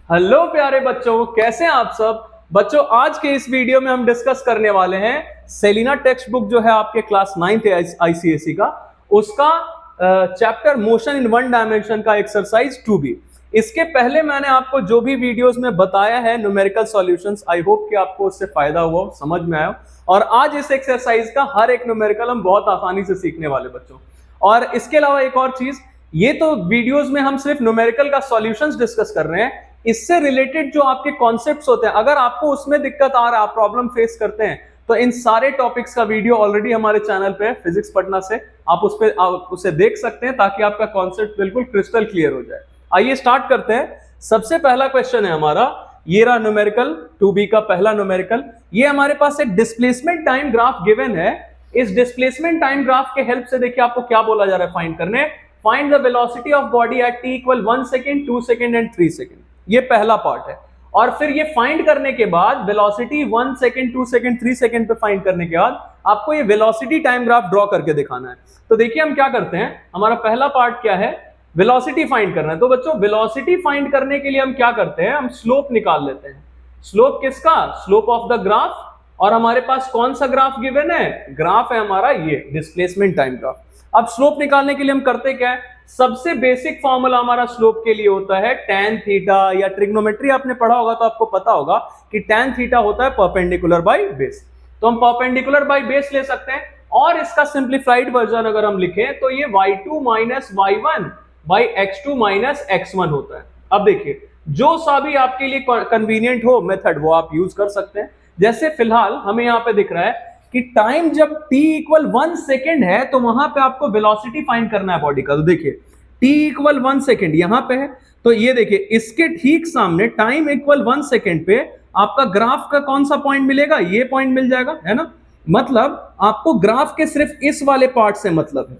Hello प्यारे बच्चों, कैसे हैं आप सब। बच्चों, आज के इस वीडियो में हम डिस्कस करने वाले हैं सेलिना टेक्स्ट बुक जो है आपके क्लास 9th आईसीएसई का, उसका chapter motion in one dimension का एक्सरसाइज 2B। इसके पहले मैंने आपको जो भी वीडियोस में बताया है न्यूमेरिकल सॉल्यूशंस, आई होप कि आपको उससे फायदा हुआ, समझ में आया। और आज इस एक्सरसाइज का हर एक न्यूमेरिकल हम बहुत आसानी से सीखने वाले बच्चों। और इसके अलावा एक और चीज, ये तो वीडियोस में हम सिर्फ न्यूमेरिकल का सॉल्यूशंस डिस्कस कर रहे हैं, इससे रिलेटेड जो आपके कॉन्सेप्ट्स होते हैं, अगर आपको उसमें दिक्कत आ रहा है, आप प्रॉब्लम फेस करते हैं, तो इन सारे टॉपिक्स का वीडियो ऑलरेडी हमारे चैनल पे है फिजिक्स पटना से, आप उसे देख सकते हैं ताकि आपका कॉन्सेप्ट बिल्कुल क्रिस्टल क्लियर हो जाए। आइए स्टार्ट करते हैं। सबसे पहला क्वेश्चन है हमारा, ये रहा न्यूमेरिकल 2B का पहला न्यूमेरिकल। ये हमारे पास एक डिस्प्लेसमेंट टाइम ग्राफ गिवन है। इस डिस्प्लेसमेंट टाइम ग्राफ के हेल्प से देखिए आपको क्या बोला जा रहा है फाइंड करने। Find the velocity of body at t equal 1 second, 2 second and 3 second. ये पहला पार्ट है। और फिर ये फाइंड करने के बाद वेलोसिटी 1 सेकेंड, 2 सेकेंड, 3 सेकेंड पे फाइंड करने के बाद आपको ये वेलोसिटी टाइम ग्राफ ड्रॉ करके दिखाना है। तो देखिए हम क्या करते हैं, हमारा पहला पार्ट क्या है, वेलोसिटी फाइंड करना है। तो बच्चों, वेलोसिटी फाइंड करने के लिए हम क्या करते हैं, हम स्लोप निकाल लेते हैं। स्लोप किसका? Slope of the graph. और हमारे पास कौन सा ग्राफ गिवन है? ग्राफ है हमारा ये डिस्प्लेसमेंट टाइम ग्राफ। अब स्लोप निकालने के लिए हम करते क्या है, सबसे बेसिक फॉर्मूला हमारा स्लोप के लिए होता है tan थीटा, या ट्रिग्नोमेट्री आपने पढ़ा होगा तो आपको पता होगा कि tan थीटा होता है परपेंडिकुलर बाय बेस। तो हम परपेंडिकुलर बाय बेस ले सकते हैं, और इसका सिंप्लीफाइड वर्जन अगर हम लिखें तो ये y2 minus y1 by x2 minus x1 होता है। अब देखिए, जो सा भी आपके लिए कन्वीनियंट हो मेथड वो आप यूज कर सकते हैं। जैसे फिलहाल हमें यहाँ पे दिख रहा है कि टाइम जब t इक्वल 1 सेकेंड है तो वहां पे आपको वेलोसिटी फाइंड करना है बॉडी का। तो देखिए t इक्वल 1 सेकेंड यहां पे है, तो ये देखिए इसके ठीक सामने टाइम इक्वल 1 सेकेंड पे आपका ग्राफ का कौन सा पॉइंट मिलेगा? ये पॉइंट मिल जाएगा, है ना। मतलब आपको ग्राफ के सिर्फ इस वाले पार्ट से मतलब है,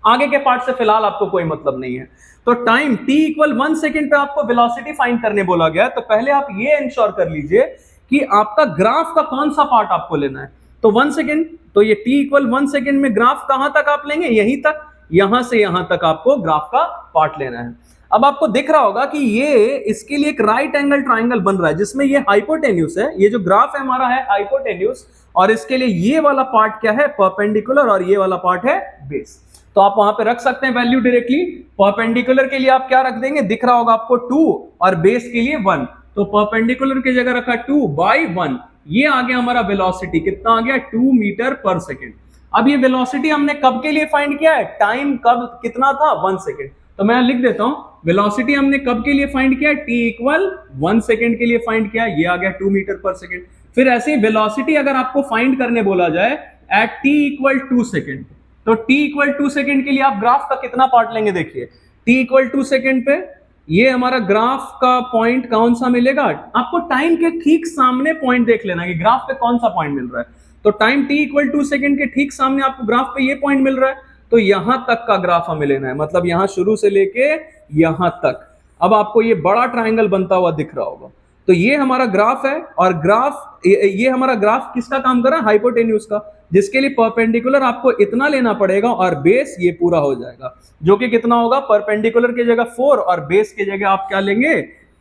आगे के पार्ट से फिलहाल आपको कोई मतलब नहीं है। तो टाइम t इक्वल 1 सेकेंड पे आपको वेलोसिटी फाइंड करने बोला गया है, तो पहले आप ये इंश्योर कर लीजिए कि आपका ग्राफ का कौन सा पार्ट आपको लेना है। तो 1 सेकेंड, तो ये t इक्वल 1 सेकेंड में ग्राफ कहां तक आप लेंगे? यहीं तक, यहां से यहां तक आपको ग्राफ का पार्ट लेना है। अब आपको दिख रहा होगा कि ये इसके लिए एक राइट एंगल ट्राइंगल बन रहा है जिसमें ये हाइपोटेन्यूज है, ये जो ग्राफ है हमारा है हाइपोटेन्यूज, और इसके लिए ये वाला पार्ट क्या है? परपेंडिकुलर, और ये वाला पार्ट है बेस। तो आप वहां पे रख सकते हैं वैल्यू डायरेक्टली। परपेंडिकुलर के लिए आप क्या रख देंगे, दिख रहा होगा आपको 2, और बेस के लिए 1, तो परपेंडिकुलर की जगह रखा 2 बाई 1। ये आ गया हमारा वेलोसिटी, कितना आ गया? 2 मीटर पर सेकेंड। अब ये वेलोसिटी हमने कब के लिए फाइंड किया है? टाइम कब कितना था? 1 सेकेंड। तो मैं लिख देता हूं, वेलोसिटी हमने कब के लिए फाइंड किया? t इक्वल 1 सेकेंड के लिए फाइंड किया, ये आ गया 2 मीटर पर सेकेंड। फिर ऐसे ही वेलोसिटी अगर आपको फाइंड करने बोला जाए एट t इक्वल 2 सेकेंड, तो t इक्वल 2 सेकेंड के लिए आप ग्राफ का कितना पार्ट लेंगे? देखिए t इक्वल 2 सेकेंड पे ये हमारा ग्राफ का पॉइंट कौन सा मिलेगा? आपको टाइम के ठीक सामने पॉइंट देख लेना कि ग्राफ पे कौन सा पॉइंट मिल रहा है। तो टाइम t इक्वल 2 सेकेंड के ठीक सामने आपको ग्राफ पे ये पॉइंट मिल रहा है, तो यहां तक का ग्राफ हमें लेना है, मतलब यहां शुरू से लेके यहां तक। अब आपको ये बड़ा ट्राइंगल बनता हुआ दिख रहा होगा, तो ये हमारा ग्राफ है, और ग्राफ ये हमारा ग्राफ किसका काम कर रहा है? हाइपोटेन्यूज का, जिसके लिए परपेंडिकुलर आपको इतना लेना पड़ेगा और बेस ये पूरा हो जाएगा, जो कि कितना होगा? परपेंडिकुलर की जगह 4 और बेस की जगह आप क्या लेंगे?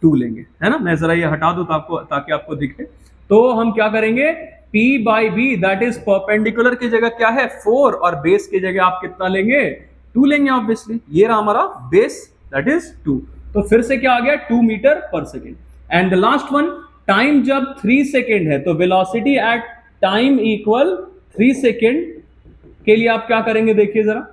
2 लेंगे, है ना। मैं जरा ये हटा दूं ताकि आपको दिखे। तो हम क्या करेंगे, P by B that is perpendicular की जगह क्या है? 4, और बेस की जगह आप कितना लेंगे? 2 लेंगे ऑब्वियसली। ये रहा हमारा बेस दैट इज 2। तो फिर से क्या आ गया? 2 metre per second. And the last one, time जब 3 सेकेंड है तो velocity at time equal 3 second के लिए आप क्या करेंगे? देखिए जरा,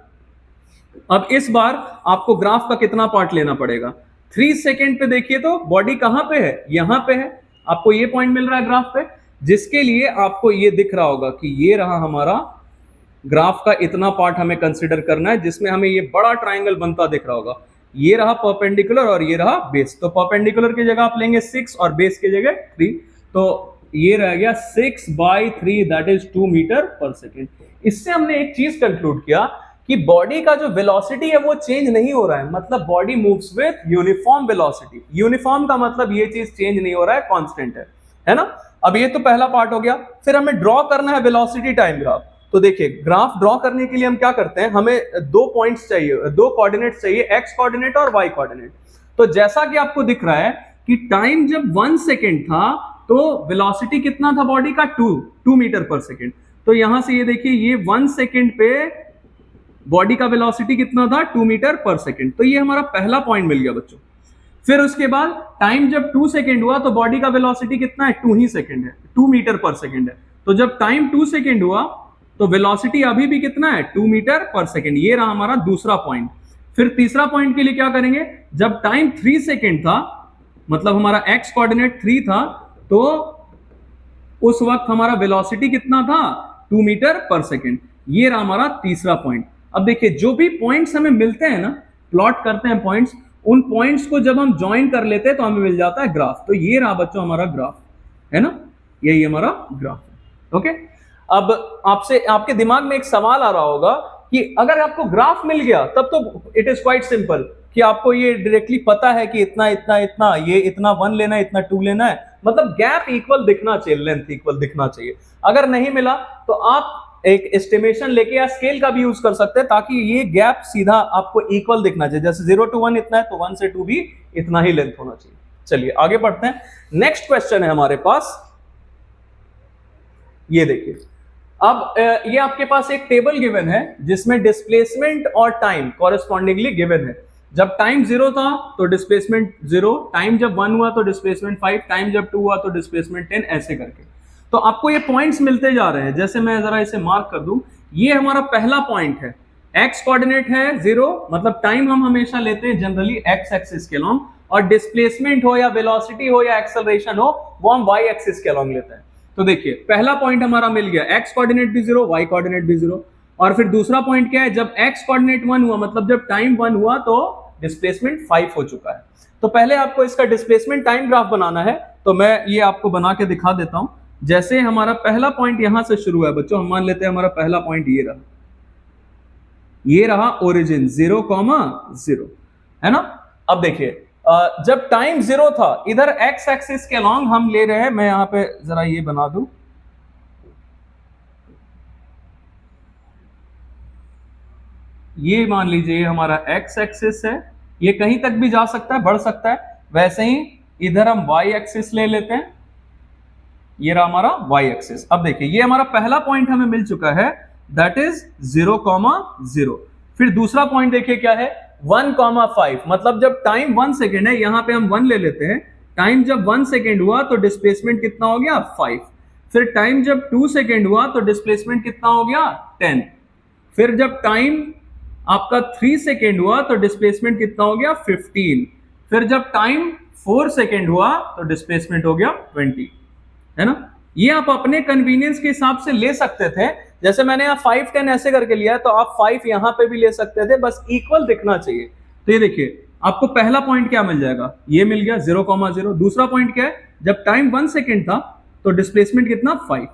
अब इस बार आपको ग्राफ का कितना पार्ट लेना पड़ेगा? 3 सेकेंड पे देखिए तो बॉडी कहां पे है? यहां पे है। आपको ये पॉइंट मिल रहा है ग्राफ पे, जिसके लिए आपको ये दिख रहा होगा कि ये रहा हमारा ग्राफ का इतना पार्ट हमें कंसिडर करना है, जिसमें हमें ये बड़ा ट्राइंगल बनता दिख रहा होगा। ये रहा परपेंडिकुलर और ये रहा बेस। तो परपेंडिकुलर की जगह आप लेंगे 6 और बेस की जगह 3, तो ये रह गया 6 by 3 that is 2 metre per second. इससे हमने एक चीज कंक्लूड किया कि बॉडी का जो वेलोसिटी है वो चेंज नहीं हो रहा है, मतलब body moves with uniform velocity. Uniform का मतलब ये चीज चेंज नहीं हो रहा है, कांस्टेंट है ना। अब ये तो पहला पार्ट हो गया। फिर हमें ड्रॉ करना है वेलोसिटी टाइम ग्राफ। तो देखिए, ग्राफ ड्रॉ करने के लिए हम क्या करते हैं, हमें 2 पॉइंट्स चाहिए, 2 कोऑर्डिनेट्स चाहिए, x कोऑर्डिनेट और y कोऑर्डिनेट। तो जैसा कि आपको दिख रहा है कि टाइम जब 1 सेकेंड था तो वेलोसिटी कितना था बॉडी का 2 मीटर पर सेकेंड। तो यहां से ये देखिए ये 1 सेकेंड पे बॉडी का वेलोसिटी कितना था 2 मीटर पर सेकेंड। तो ये हमारा पहला पॉइंट मिल गया बच्चों। फिर उसके बाद टाइम जब 2 सेकेंड हुआ तो बॉडी का वेलोसिटी कितना है 2 ही सेकेंड है, 2 मीटर पर सेकेंड है। तो जब टाइम 2 सेकेंड हुआ तो वेलोसिटी अभी भी कितना है 2 मीटर पर सेकेंड। ये रहा हमारा दूसरा पॉइंट। फिर तीसरा पॉइंट के लिए क्या करेंगे, जब टाइम 3 सेकेंड था मतलब हमारा एक्स कोऑर्डिनेट 3 था तो उस वक्त हमारा वेलोसिटी कितना था 2 मीटर पर सेकेंड। ये रहा हमारा तीसरा पॉइंट। अब देखिए जो भी पॉइंट्स हमें मिलते हैं ना, प्लॉट करते हैं पॉइंट्स, उन पॉइंट्स को जब हम ज्वाइन कर लेते हैं तो हमें मिल जाता है ग्राफ। तो ये रहा बच्चों हमारा ग्राफ, है ना, यही हमारा ग्राफ है। ओके, अब आपसे आपके दिमाग में एक सवाल आ रहा होगा कि अगर आपको ग्राफ मिल गया तब तो इट इज क्वाइट सिंपल कि आपको ये डायरेक्टली पता है कि इतना इतना इतना, ये इतना 1 लेना है, इतना 2 लेना है, मतलब गैप इक्वल दिखना चाहिए, लेंथ इक्वल दिखना चाहिए। अगर नहीं मिला तो आप एक एस्टिमेशन लेके या स्केल का भी यूज कर सकते हैं ताकि ये गैप सीधा आपको इक्वल दिखना चाहिए। जैसे 0 to 1 इतना है तो 1 से 2 भी इतना ही लेंथ होना चाहिए। चलिए आगे बढ़ते हैं। नेक्स्ट क्वेश्चन है हमारे पास, ये देखिए। अब ये आपके पास एक टेबल गिवन है जिसमें डिस्प्लेसमेंट और टाइम कॉरेस्पॉन्डिंगली गिवन है। जब टाइम 0 था तो डिस्प्लेसमेंट 0, टाइम जब 1 हुआ तो डिस्प्लेसमेंट 5, टाइम जब 2 हुआ तो डिस्प्लेसमेंट 10, ऐसे करके। तो आपको ये पॉइंट्स मिलते जा रहे हैं। जैसे मैं जरा इसे मार्क कर दूं, ये हमारा पहला पॉइंट है, एक्स कोऑर्डिनेट है 0, मतलब टाइम हम हमेशा लेते हैं जनरली एक्स एक्सिस के अलोंग, और डिस्प्लेसमेंट हो या वेलोसिटी हो या एक्सेलरेशन हो वो हम वाई एक्सिस के अलोंग लेते हैं। तो देखिए पहला पॉइंट हमारा मिल गया, एक्स कोऑर्डिनेट भी 0, वाई कोऑर्डिनेट भी 0। और फिर दूसरा पॉइंट क्या है, जब एक्स कोऑर्डिनेट 1 हुआ मतलब जब टाइम 1 हुआ तो डिस्प्लेसमेंट 5 हो चुका है। तो पहले आपको इसका डिस्प्लेसमेंट टाइम ग्राफ बनाना है, तो मैं ये आपको बना के दिखा देता हूं। जैसे हमारा पहला पॉइंट यहां से शुरू है बच्चों, हम मान लेते हैं हमारा पहला पॉइंट ये रहा ओरिजिन 0,0, है ना। अब देखिए जब टाइम 0 था इधर एक्स एक्सिस के अलोंग हम ले रहे हैं, मैं यहां पे जरा ये बना दूं, ये मान लीजिए हमारा एक्स एक्सिस है, ये कहीं तक भी जा सकता है, बढ़ सकता है। वैसे ही इधर हम वाई एक्सिस ले लेते हैं, ये रहा हमारा वाई एक्सिस। अब देखिए ये हमारा पहला पॉइंट हमें मिल चुका है, दैट इज 0,0। फिर दूसरा पॉइंट देखिए क्या है 1,5, मतलब जब टाइम 1 सेकेंड है, यहां पे हम 1 ले लेते हैं, टाइम जब 1 सेकेंड हुआ तो डिस्प्लेसमेंट कितना हो गया 5। फिर टाइम जब 2 सेकेंड हुआ तो डिस्प्लेसमेंट कितना हो गया 10। फिर जब टाइम आपका 3 सेकेंड हुआ तो डिस्प्लेसमेंट कितना हो गया 15। फिर जब टाइम 4 सेकेंड हुआ तो डिस्प्लेसमेंट हो गया 20, है ना। ये आप अपने कन्वीनियंस के हिसाब से ले सकते थे, जैसे मैंने यहाँ 5, 10 ऐसे करके लिया है, तो आप 5 यहां पे भी ले सकते थे, बस इक्वल दिखना चाहिए। तो ये देखिए आपको पहला पॉइंट क्या मिल जाएगा, ये मिल गया 0,0। दूसरा पॉइंट क्या है, जब टाइम 1 सेकेंड था तो डिस्प्लेसमेंट कितना 5,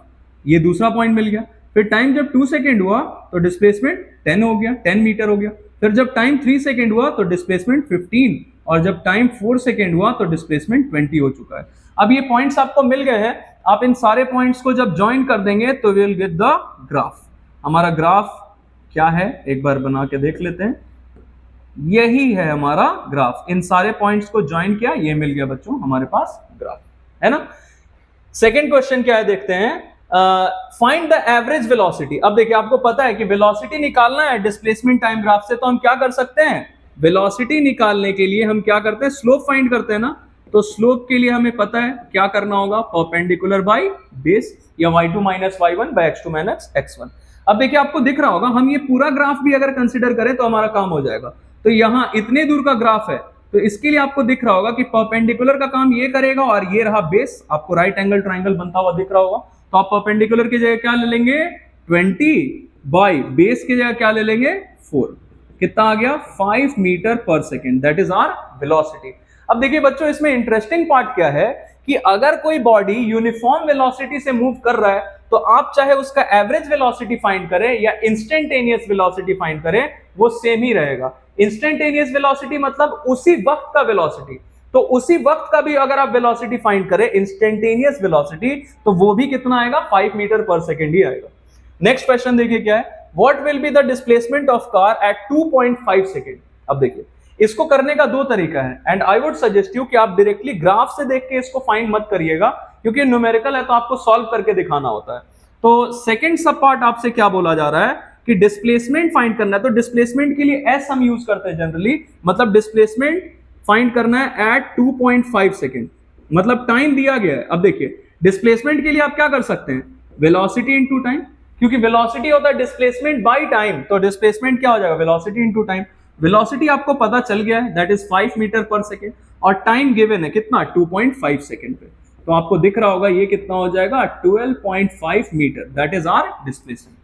ये दूसरा पॉइंट मिल गया। फिर टाइम जब 2 सेकेंड हुआ तो डिस्प्लेसमेंट 10 हो गया, 10 मीटर हो गया। फिर जब टाइम 3 सेकेंड हुआ तो डिस्प्लेसमेंट 15, और जब टाइम 4 सेकेंड हुआ तो डिस्प्लेसमेंट 20 हो चुका है। अब ये पॉइंट्स आपको मिल गए हैं, आप इन सारे पॉइंट्स को जब ज्वाइन कर देंगे तो we will get the graph. हमारा ग्राफ क्या है एक बार बना के देख लेते हैं, यही है हमारा ग्राफ। इन सारे पॉइंट्स को ज्वाइन किया, ये मिल गया बच्चों हमारे पास ग्राफ, है ना। सेकेंड क्वेश्चन क्या है देखते हैं, फाइंड द एवरेज वेलोसिटी। अब देखिए आपको पता है कि वेलोसिटी निकालना है डिस्प्लेसमेंट टाइम ग्राफ से, तो हम क्या कर सकते हैं, वेलोसिटी निकालने के लिए हम क्या करते हैं, स्लोप फाइंड करते हैं ना। तो स्लोप के लिए हमें पता है क्या करना होगा, परपेंडिकुलर बाय बेस, या y2 minus y1 bye x2 minus x1। अब देखिए आपको दिख रहा होगा, हम ये पूरा ग्राफ भी अगर कंसिडर करें तो हमारा काम हो जाएगा। तो यहाँ इतने दूर का ग्राफ है, तो इसके लिए आपको दिख रहा होगा कि परपेंडिकुलर का काम ये करेगा, और ये रहा बेस, आपको राइट एंगल ट्राइंगल बनता हुआ दिख रहा होगा। तो आप परपेंडिकुलर की जगह क्या ले लेंगे 20, बाय बेस की जगह क्या ले लेंगे 4, कितना आ गया 5 metre per second, that is our velocity. अब देखिए बच्चों इसमें इंटरेस्टिंग पार्ट क्या है कि अगर कोई बॉडी यूनिफॉर्म वेलोसिटी से मूव कर रहा है तो आप चाहे उसका एवरेज वेलोसिटी फाइंड करें या इंस्टेंटेनियस वेलोसिटी फाइंड करें, वो सेम ही रहेगा। इंस्टेंटेनियस वेलोसिटी मतलब उसी वक्त का वेलोसिटी, तो उसी वक्त का भी अगर आप वेलोसिटी फाइंड करें इंस्टेंटेनियस वेलोसिटी, तो वो भी कितना आएगा 5 मीटर पर सेकेंड ही आएगा। नेक्स्ट क्वेश्चन देखिए क्या है, what will be the displacement of car eight 2.5 second. अब देखिए इसको करने का दो तरीका है, and I would suggest you कि आप डायरेक्टली ग्राफ से देख के इसको फाइंड मत करिएगा, क्योंकि न्यूमेरिकल है तो आपको सॉल्व करके दिखाना होता है। तो सेकंड सब पार्ट आपसे क्या बोला जा रहा है कि डिस्प्लेसमेंट फाइंड करना है। तो डिस्प्लेसमेंट के लिए एस हम यूज करते हैं जनरली, मतलब डिस्प्लेसमेंट फाइंड करना है एट 2.5 सेकेंड, मतलब टाइम दिया गया है। अब देखिए डिस्प्लेसमेंट के लिए आप क्या कर सकते हैं, वेलोसिटी इनटू टाइम, क्योंकि वेलोसिटी होता है डिस्प्लेसमेंट बाय टाइम, तो डिस्प्लेसमेंट क्या हो जाएगा, वेलोसिटी इनटू टाइम। वेलोसिटी आपको पता चल गया है, that is 5 metre per second, और टाइम गिवन है कितना, 2.5 सेकेंड पे। तो आपको दिख रहा होगा ये कितना हो जाएगा, 12.5 metre, that is our displacement.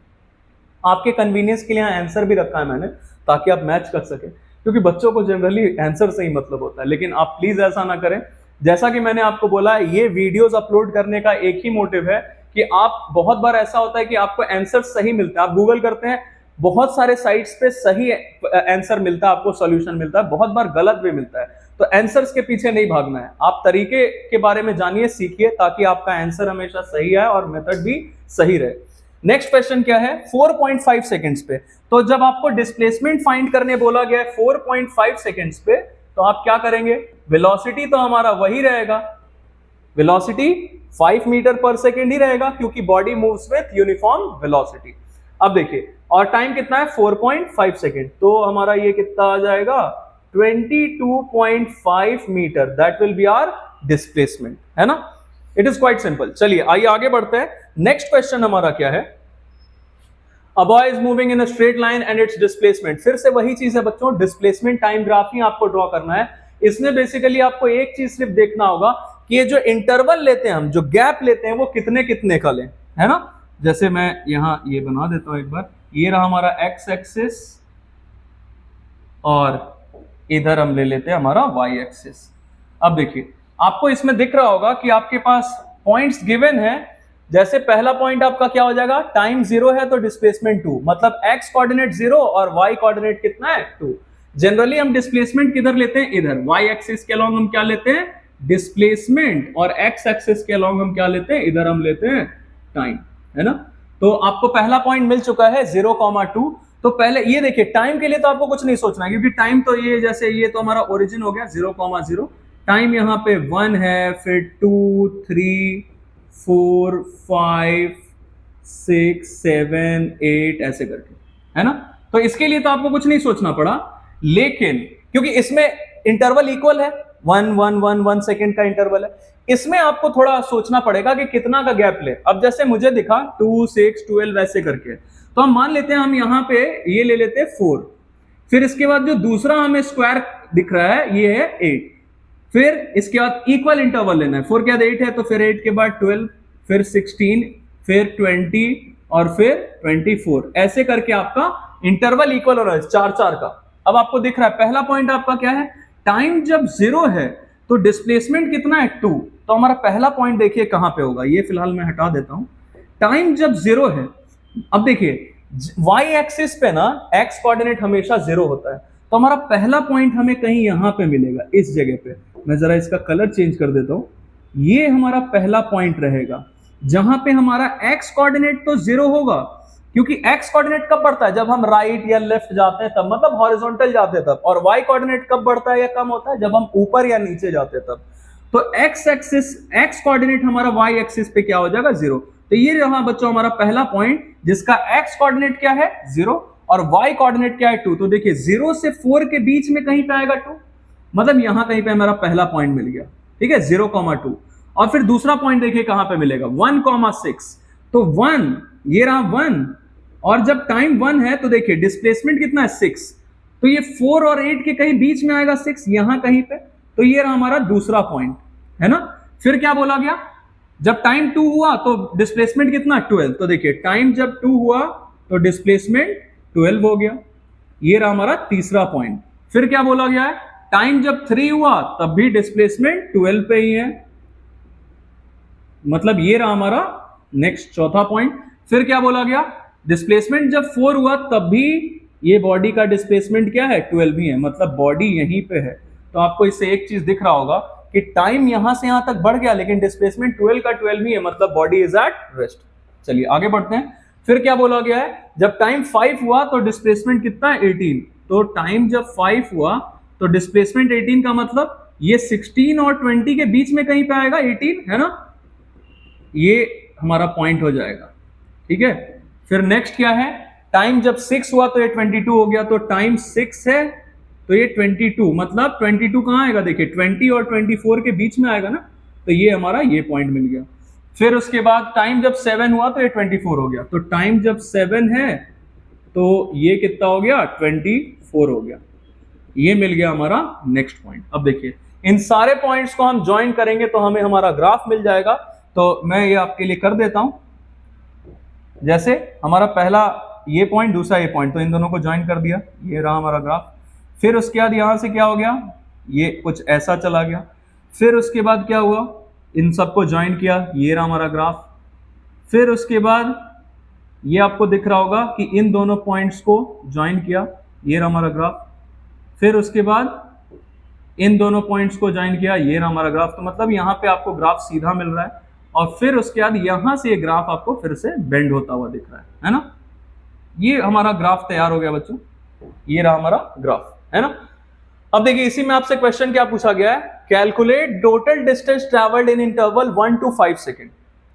आपके कन्वीनियंस के लिए आंसर भी रखा है मैंने, ताकि आप मैच कर सके, क्योंकि बच्चों को जनरली आंसर से ही मतलब होता है। लेकिन आप प्लीज ऐसा ना करें। जैसा कि मैंने आपको बोला है, ये वीडियोस अपलोड करने का एक ही मोटिव है कि आप, बहुत बार ऐसा होता है कि आपको आंसर सही मिलता है, आप गूगल करते हैं, बहुत सारे साइट्स पे सही आंसर मिलता है, आपको सॉल्यूशन मिलता है, बहुत बार गलत भी मिलता है। तो आंसर्स के पीछे नहीं भागना है, आप तरीके के बारे में जानिए, सीखिए, ताकि आपका आंसर हमेशा सही आए और मेथड भी सही रहे। नेक्स्ट क्वेश्चन क्या है, 4.5 सेकेंड्स पे। तो जब आपको डिस्प्लेसमेंट फाइंड करने बोला गया है 4.5 सेकेंड्स पे, तो आप क्या करेंगे, वेलोसिटी तो हमारा वही रहेगा, वेलोसिटी 5 मीटर पर सेकेंड ही रहेगा, क्योंकि body moves with uniform velocity. अब देखिए, और टाइम कितना है, 4.5 सेकेंड, तो हमारा ये कितना आ जाएगा, 22.5 metre, that will be our displacement, है ना। It is quite simple. चलिए आइए आगे बढ़ते हैं। नेक्स्ट क्वेश्चन हमारा क्या है, A boy is moving in a straight line and its displacement। फिर से वही चीज है बच्चों, डिस्प्लेसमेंट टाइम ग्राफ ही आपको ड्रॉ करना है। इसमें बेसिकली आपको एक चीज सिर्फ देखना होगा कि ये जो इंटरवल लेते हैं हम, जो गैप लेते हैं, वो कितने कितने का लें, है ना। जैसे मैं यहां ये बना देता हूं एक बार, ये रहा हमारा एक्स एक्सिस, और इधर हम ले लेते हैं हमारा वाई एक्सिस। अब देखिए आपको इसमें दिख रहा होगा कि आपके पास पॉइंट्स गिवन है। जैसे पहला पॉइंट आपका क्या हो जाएगा, टाइम 0 है तो डिस्प्लेसमेंट 2, मतलब एक्स कोऑर्डिनेट 0 और वाई कोऑर्डिनेट कितना है, 2। जनरली हम डिस्प्लेसमेंट किधर लेते हैं, इधर वाई एक्सिस के अलोंग हम क्या लेते हैं, डिस्प्लेसमेंट, और एक्स एक्सिस के अलोंग हम क्या लेते हैं, इधर हम लेते हैं टाइम, है ना। तो आपको पहला पॉइंट मिल चुका है 0,2। तो पहले ये देखिए, टाइम के लिए तो आपको कुछ नहीं सोचना है, क्योंकि टाइम तो ये, जैसे ये तो हमारा ओरिजिन हो गया 0,0, टाइम यहाँ पे 1 है, फिर 2, 3, 4, 5, 6, 7, 8 ऐसे करके, है ना। तो इसके लिए तो आपको कुछ नहीं सोचना पड़ा, लेकिन क्योंकि इसमें इंटरवल इक्वल है, 1, 1, 1, 1 सेकेंड का इंटरवल है, इसमें आपको थोड़ा सोचना पड़ेगा कि कितना का गैप ले। अब जैसे मुझे दिखा 2, 6, 12 ऐसे करके, तो हम मान लेते हैं, हम यहां पे ये ले लेते हैं 4, फिर इसके बाद जो दूसरा हमें स्क्वायर दिख रहा है ये है 8, फिर इसके बाद इक्वल इंटरवल लेना है, 4 के बाद 8 है, तो फिर 8 के बाद 12, फिर 16, फिर 20 और फिर 24, ऐसे करके आपका इंटरवल इक्वल हो रहा है 4-4 का। अब आपको दिख रहा है पहला पॉइंट आपका क्या है, टाइम जब 0 है तो डिस्प्लेसमेंट कितना है, 2। तो हमारा पहला पॉइंट देखिए कहां पे होगा, ये फिलहाल मैं हटा देता हूं। टाइम जब 0 है, अब देखिए y एक्सिस पे ना x कोऑर्डिनेट हमेशा 0 होता है, तो हमारा पहला पॉइंट हमें कहीं यहां पे मिलेगा, इस जगह पे। मैं जरा इसका कलर चेंज कर देता हूं, ये हमारा पहला पॉइंट रहेगा, जहां पे हमारा x कोऑर्डिनेट तो 0 होगा, क्योंकि x कोऑर्डिनेट कब बढ़ता है, जब हम राइट या लेफ्ट जाते हैं तब, मतलब हॉरिजॉन्टल जाते हैं तब, और y कोऑर्डिनेट कब बढ़ता है या कम होता है, जब हम ऊपर या नीचे जाते हैं तब। तो x कोऑर्डिनेट हमारा y एक्सिस पे क्या हो जाएगा, 0। तो ये रहा बच्चों हमारा पहला पॉइंट, जिसका x कोऑर्डिनेट क्या है, 0, और y कोऑर्डिनेट क्या है, 2। तो देखिए 0 से 4 के बीच में कहीं पे आएगा 2, मतलब यहां कहीं पे हमारा पहला पॉइंट मिल गया, ठीक है, 0,2। और फिर दूसरा पॉइंट देखिए कहां पे मिलेगा, 1,6। तो 1, ये रहा 1, और जब टाइम 1 है तो देखिए डिस्प्लेसमेंट कितना है, 6। तो ये 4 और 8 के कहीं बीच में आएगा 6, यहां कहीं पे। तो ये रहा हमारा दूसरा पॉइंट, है ना। फिर क्या बोला गया, जब टाइम 2 हुआ तो डिस्प्लेसमेंट कितना, 12। तो देखिए टाइम जब 2 हुआ तो डिस्प्लेसमेंट 12 हो गया, ये रहा हमारा तीसरा पॉइंट। फिर क्या बोला गया है, टाइम जब 3 हुआ तब भी डिस्प्लेसमेंट 12 पे ही है, मतलब ये रहा हमारा नेक्स्ट चौथा पॉइंट। फिर क्या बोला गया, डिस्प्लेसमेंट जब 4 हुआ तब भी ये बॉडी का डिस्प्लेसमेंट क्या है, 12 ही है, मतलब बॉडी यहीं पे है। तो आपको इससे एक चीज दिख रहा होगा कि टाइम यहां से यहां तक बढ़ गया, लेकिन डिस्प्लेसमेंट 12 का 12 ही है, मतलब बॉडी इज एट रेस्ट। चलिए आगे बढ़ते हैं। फिर क्या बोला गया है, जब टाइम 5 हुआ तो डिस्प्लेसमेंट कितना है, 18। तो टाइम जब 5 हुआ तो डिस्प्लेसमेंट 18 का मतलब ये 16 और 20 के बीच में कहीं पे आएगा 18, है ना, ये हमारा पॉइंट हो जाएगा, ठीक है। फिर नेक्स्ट क्या है, टाइम जब 6 हुआ तो ये 22 हो गया, तो टाइम 6 है तो ये 22, मतलब 22 कहां आएगा, देखिए 20 और 24 के बीच में आएगा ना, तो ये हमारा ये पॉइंट मिल गया। फिर उसके बाद टाइम जब 7 हुआ तो ये 24 हो गया, तो टाइम जब 7 है तो ये कितना हो गया, 24 हो गया, ये मिल गया हमारा नेक्स्ट पॉइंट। अब देखिए इन सारे पॉइंट्स को हम ज्वाइन करेंगे तो हमें हमारा ग्राफ मिल जाएगा। तो मैं ये आपके लिए कर देता हूं, जैसे हमारा पहला ये पॉइंट, दूसरा ये पॉइंट, तो इन दोनों को ज्वाइन कर दिया, ये रहा हमारा ग्राफ। फिर उसके बाद यहां से क्या हो गया, ये कुछ ऐसा चला गया। फिर उसके बाद क्या हुआ, इन सबको ज्वाइन किया, ये रहा हमारा ग्राफ। फिर उसके बाद ये आपको दिख रहा होगा कि इन दोनों पॉइंट्स को ज्वाइन किया, ये रहा हमारा ग्राफ। फिर उसके बाद इन दोनों पॉइंट्स को ज्वाइन किया, ये रहा हमारा ग्राफ। तो मतलब यहाँ पे आपको ग्राफ सीधा मिल रहा है, और फिर उसके बाद यहां से ये ग्राफ आपको फिर से बेंड होता हुआ दिख रहा है ना। ये हमारा ग्राफ तैयार हो गया बच्चों, ये रहा हमारा ग्राफ, है ना। अब देखिए इसी में आपसे क्वेश्चन क्या पूछा गया है, calculate total distance travelled in interval 1 to 5 second.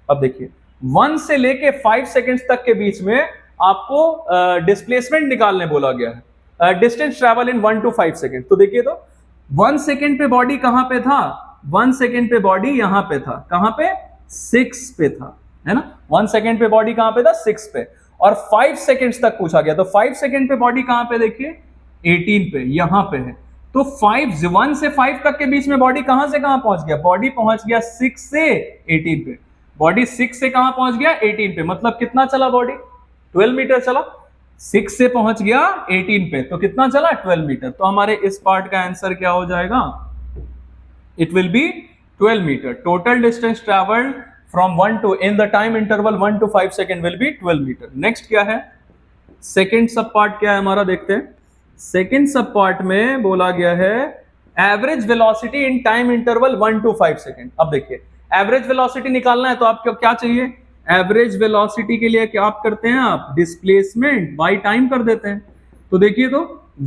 अब देखिए 1 से लेके 5 सेकेंड तक के बीच में आपको डिस्प्लेसमेंट निकालने बोला गया है, distance travel in 1 to 5 second. तो देखिए तो 1 सेकेंड पे बॉडी कहां पे था, 1 सेकेंड पे बॉडी यहां पे था, कहां पे, 6 पे था, है ना। 1 सेकेंड पे बॉडी कहां पे था, 6 पे, और 5 सेकेंड्स तक पूछा गया, तो 5 सेकेंड पे बॉडी कहां पे, देखिए 18 पे, यहां पे है। तो 1 से 5 तक के बीच में बॉडी कहां से कहां पहुंच गया, बॉडी पहुंच गया 6 से 18 पे, बॉडी 6 से कहां पहुंच गया, 18 पे, मतलब कितना चला बॉडी, 12 मीटर चला। 6 से पहुंच गया 18 पे, तो कितना चला, 12 मीटर। तो हमारे इस पार्ट का आंसर क्या हो जाएगा, it will be 12 metre. Total distance travelled from 1 to in the time interval 1 to 5 second will be 12 metre. Next क्या है, सेकेंड सब पार्ट क्या है हमारा, देखते हैं। सेकेंड सब पार्ट में बोला गया है average velocity in time interval 1 to 5 second. अब देखिए एवरेज वेलोसिटी निकालना है तो आपको क्या चाहिए, एवरेज वेलोसिटी के लिए क्या आप करते हैं, आप डिस्प्लेसमेंट बाय टाइम कर देते हैं। तो देखिए तो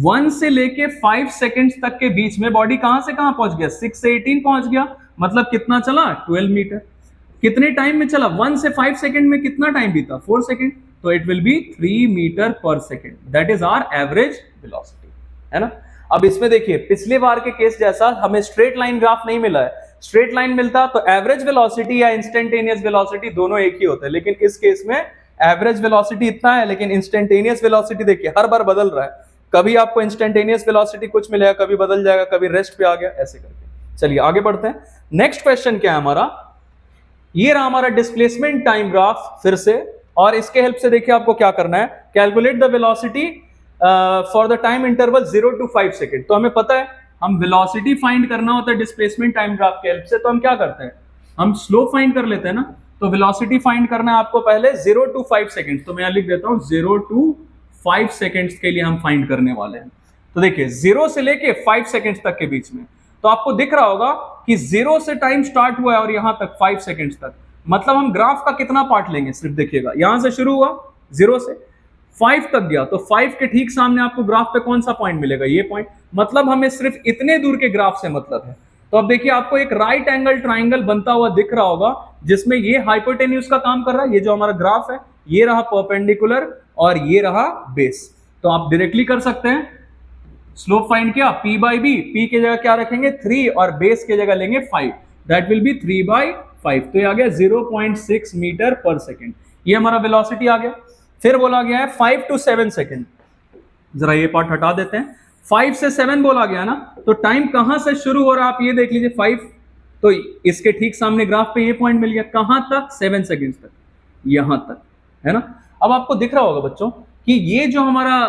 1 से लेके 5 सेकेंड तक के बीच में बॉडी कहां से कहां पहुंच गया, 6 से 18 पहुंच गया, मतलब कितना चला, 12 मीटर। कितने टाइम में चला, 1 से 5 सेकेंड में कितना टाइम बीता, 4 सेकेंड, तो it will be 3 metre per second, that is our average velocity, है ना। अब इसमें देखिए पिछले बार के केस जैसा हमें स्ट्रेट लाइन ग्राफ नहीं मिला है, स्ट्रेट लाइन मिलता तो एवरेज वेलोसिटी या इंस्टेंटेनियस वेलोसिटी दोनों एक ही होते हैं, लेकिन इस केस में एवरेज वेलोसिटी इतना है, लेकिन इंस्टेंटेनियस वेलोसिटी देखिए हर बार बदल रहा है, कभी आपको इंस्टेंटेनियस वेलोसिटी कुछ मिलेगा, कभी बदल जाएगा, कभी रेस्ट पे आ गया, ऐसे करके। चलिए आगे बढ़ते हैं। नेक्स्ट क्वेश्चन क्या है हमारा, ये रहा हमारा डिस्प्लेसमेंट टाइम ग्राफ फिर से, और इसके हेल्प से देखिए आपको क्या करना है, calculate the velocity for the time interval 0 to 5 second. तो हमें पता है हम वेलोसिटी फाइंड करना होता है डिस्प्लेसमेंट टाइम ग्राफ के हेल्प से, तो हम क्या करते हैं, हम स्लोप फाइंड कर लेते हैं ना। तो वेलोसिटी फाइंड करना है आपको पहले 0 to 5 सेकेंड, तो मैं यहां लिख देता हूं 0 to 5 सेकेंड्स के लिए हम फाइंड करने वाले हैं। तो देखिए 0 से लेके 5 सेकेंड्स तक के बीच में, तो आपको दिख रहा होगा कि 0 से टाइम स्टार्ट हुआ है और यहां तक 5 सेकेंड्स तक, मतलब हम ग्राफ का कितना पार्ट लेंगे, सिर्फ देखिएगा यहां से शुरू हुआ 0 से 5 तक गया, तो 5 के ठीक सामने आपको ग्राफ पे कौन सा पॉइंट मिलेगा, ये पॉइंट, मतलब हमें सिर्फ इतने दूर के ग्राफ से मतलब है। तो अब देखिए आपको एक राइट एंगल ट्राइंगल बनता हुआ दिख रहा होगा, जिसमें ये हाइपोटेन्यूज का काम कर रहा है, ये जो हमारा ग्राफ है ये रहा परपेंडिकुलर और ये रहा बेस। तो आप डायरेक्टली कर सकते हैं, स्लोप फाइंड किया p बाई बी, p की जगह क्या रखेंगे 3 और बेस की जगह लेंगे 5, दैट विल बी 3/5, तो ये आ गया 0.6 मीटर पर सेकेंड, ये हमारा वेलोसिटी आ गया। फिर बोला गया है 5 to 7 सेकेंड, जरा ये पार्ट हटा देते हैं, 5 से 7 बोला गया ना, तो टाइम कहां से शुरू हो रहा है आप ये देख लीजिए 5, तो इसके ठीक सामने ग्राफ पे ये पॉइंट मिल गया, कहां तक, 7 सेकेंड तक, यहां तक, है ना। अब आपको दिख रहा होगा बच्चों कि ये जो हमारा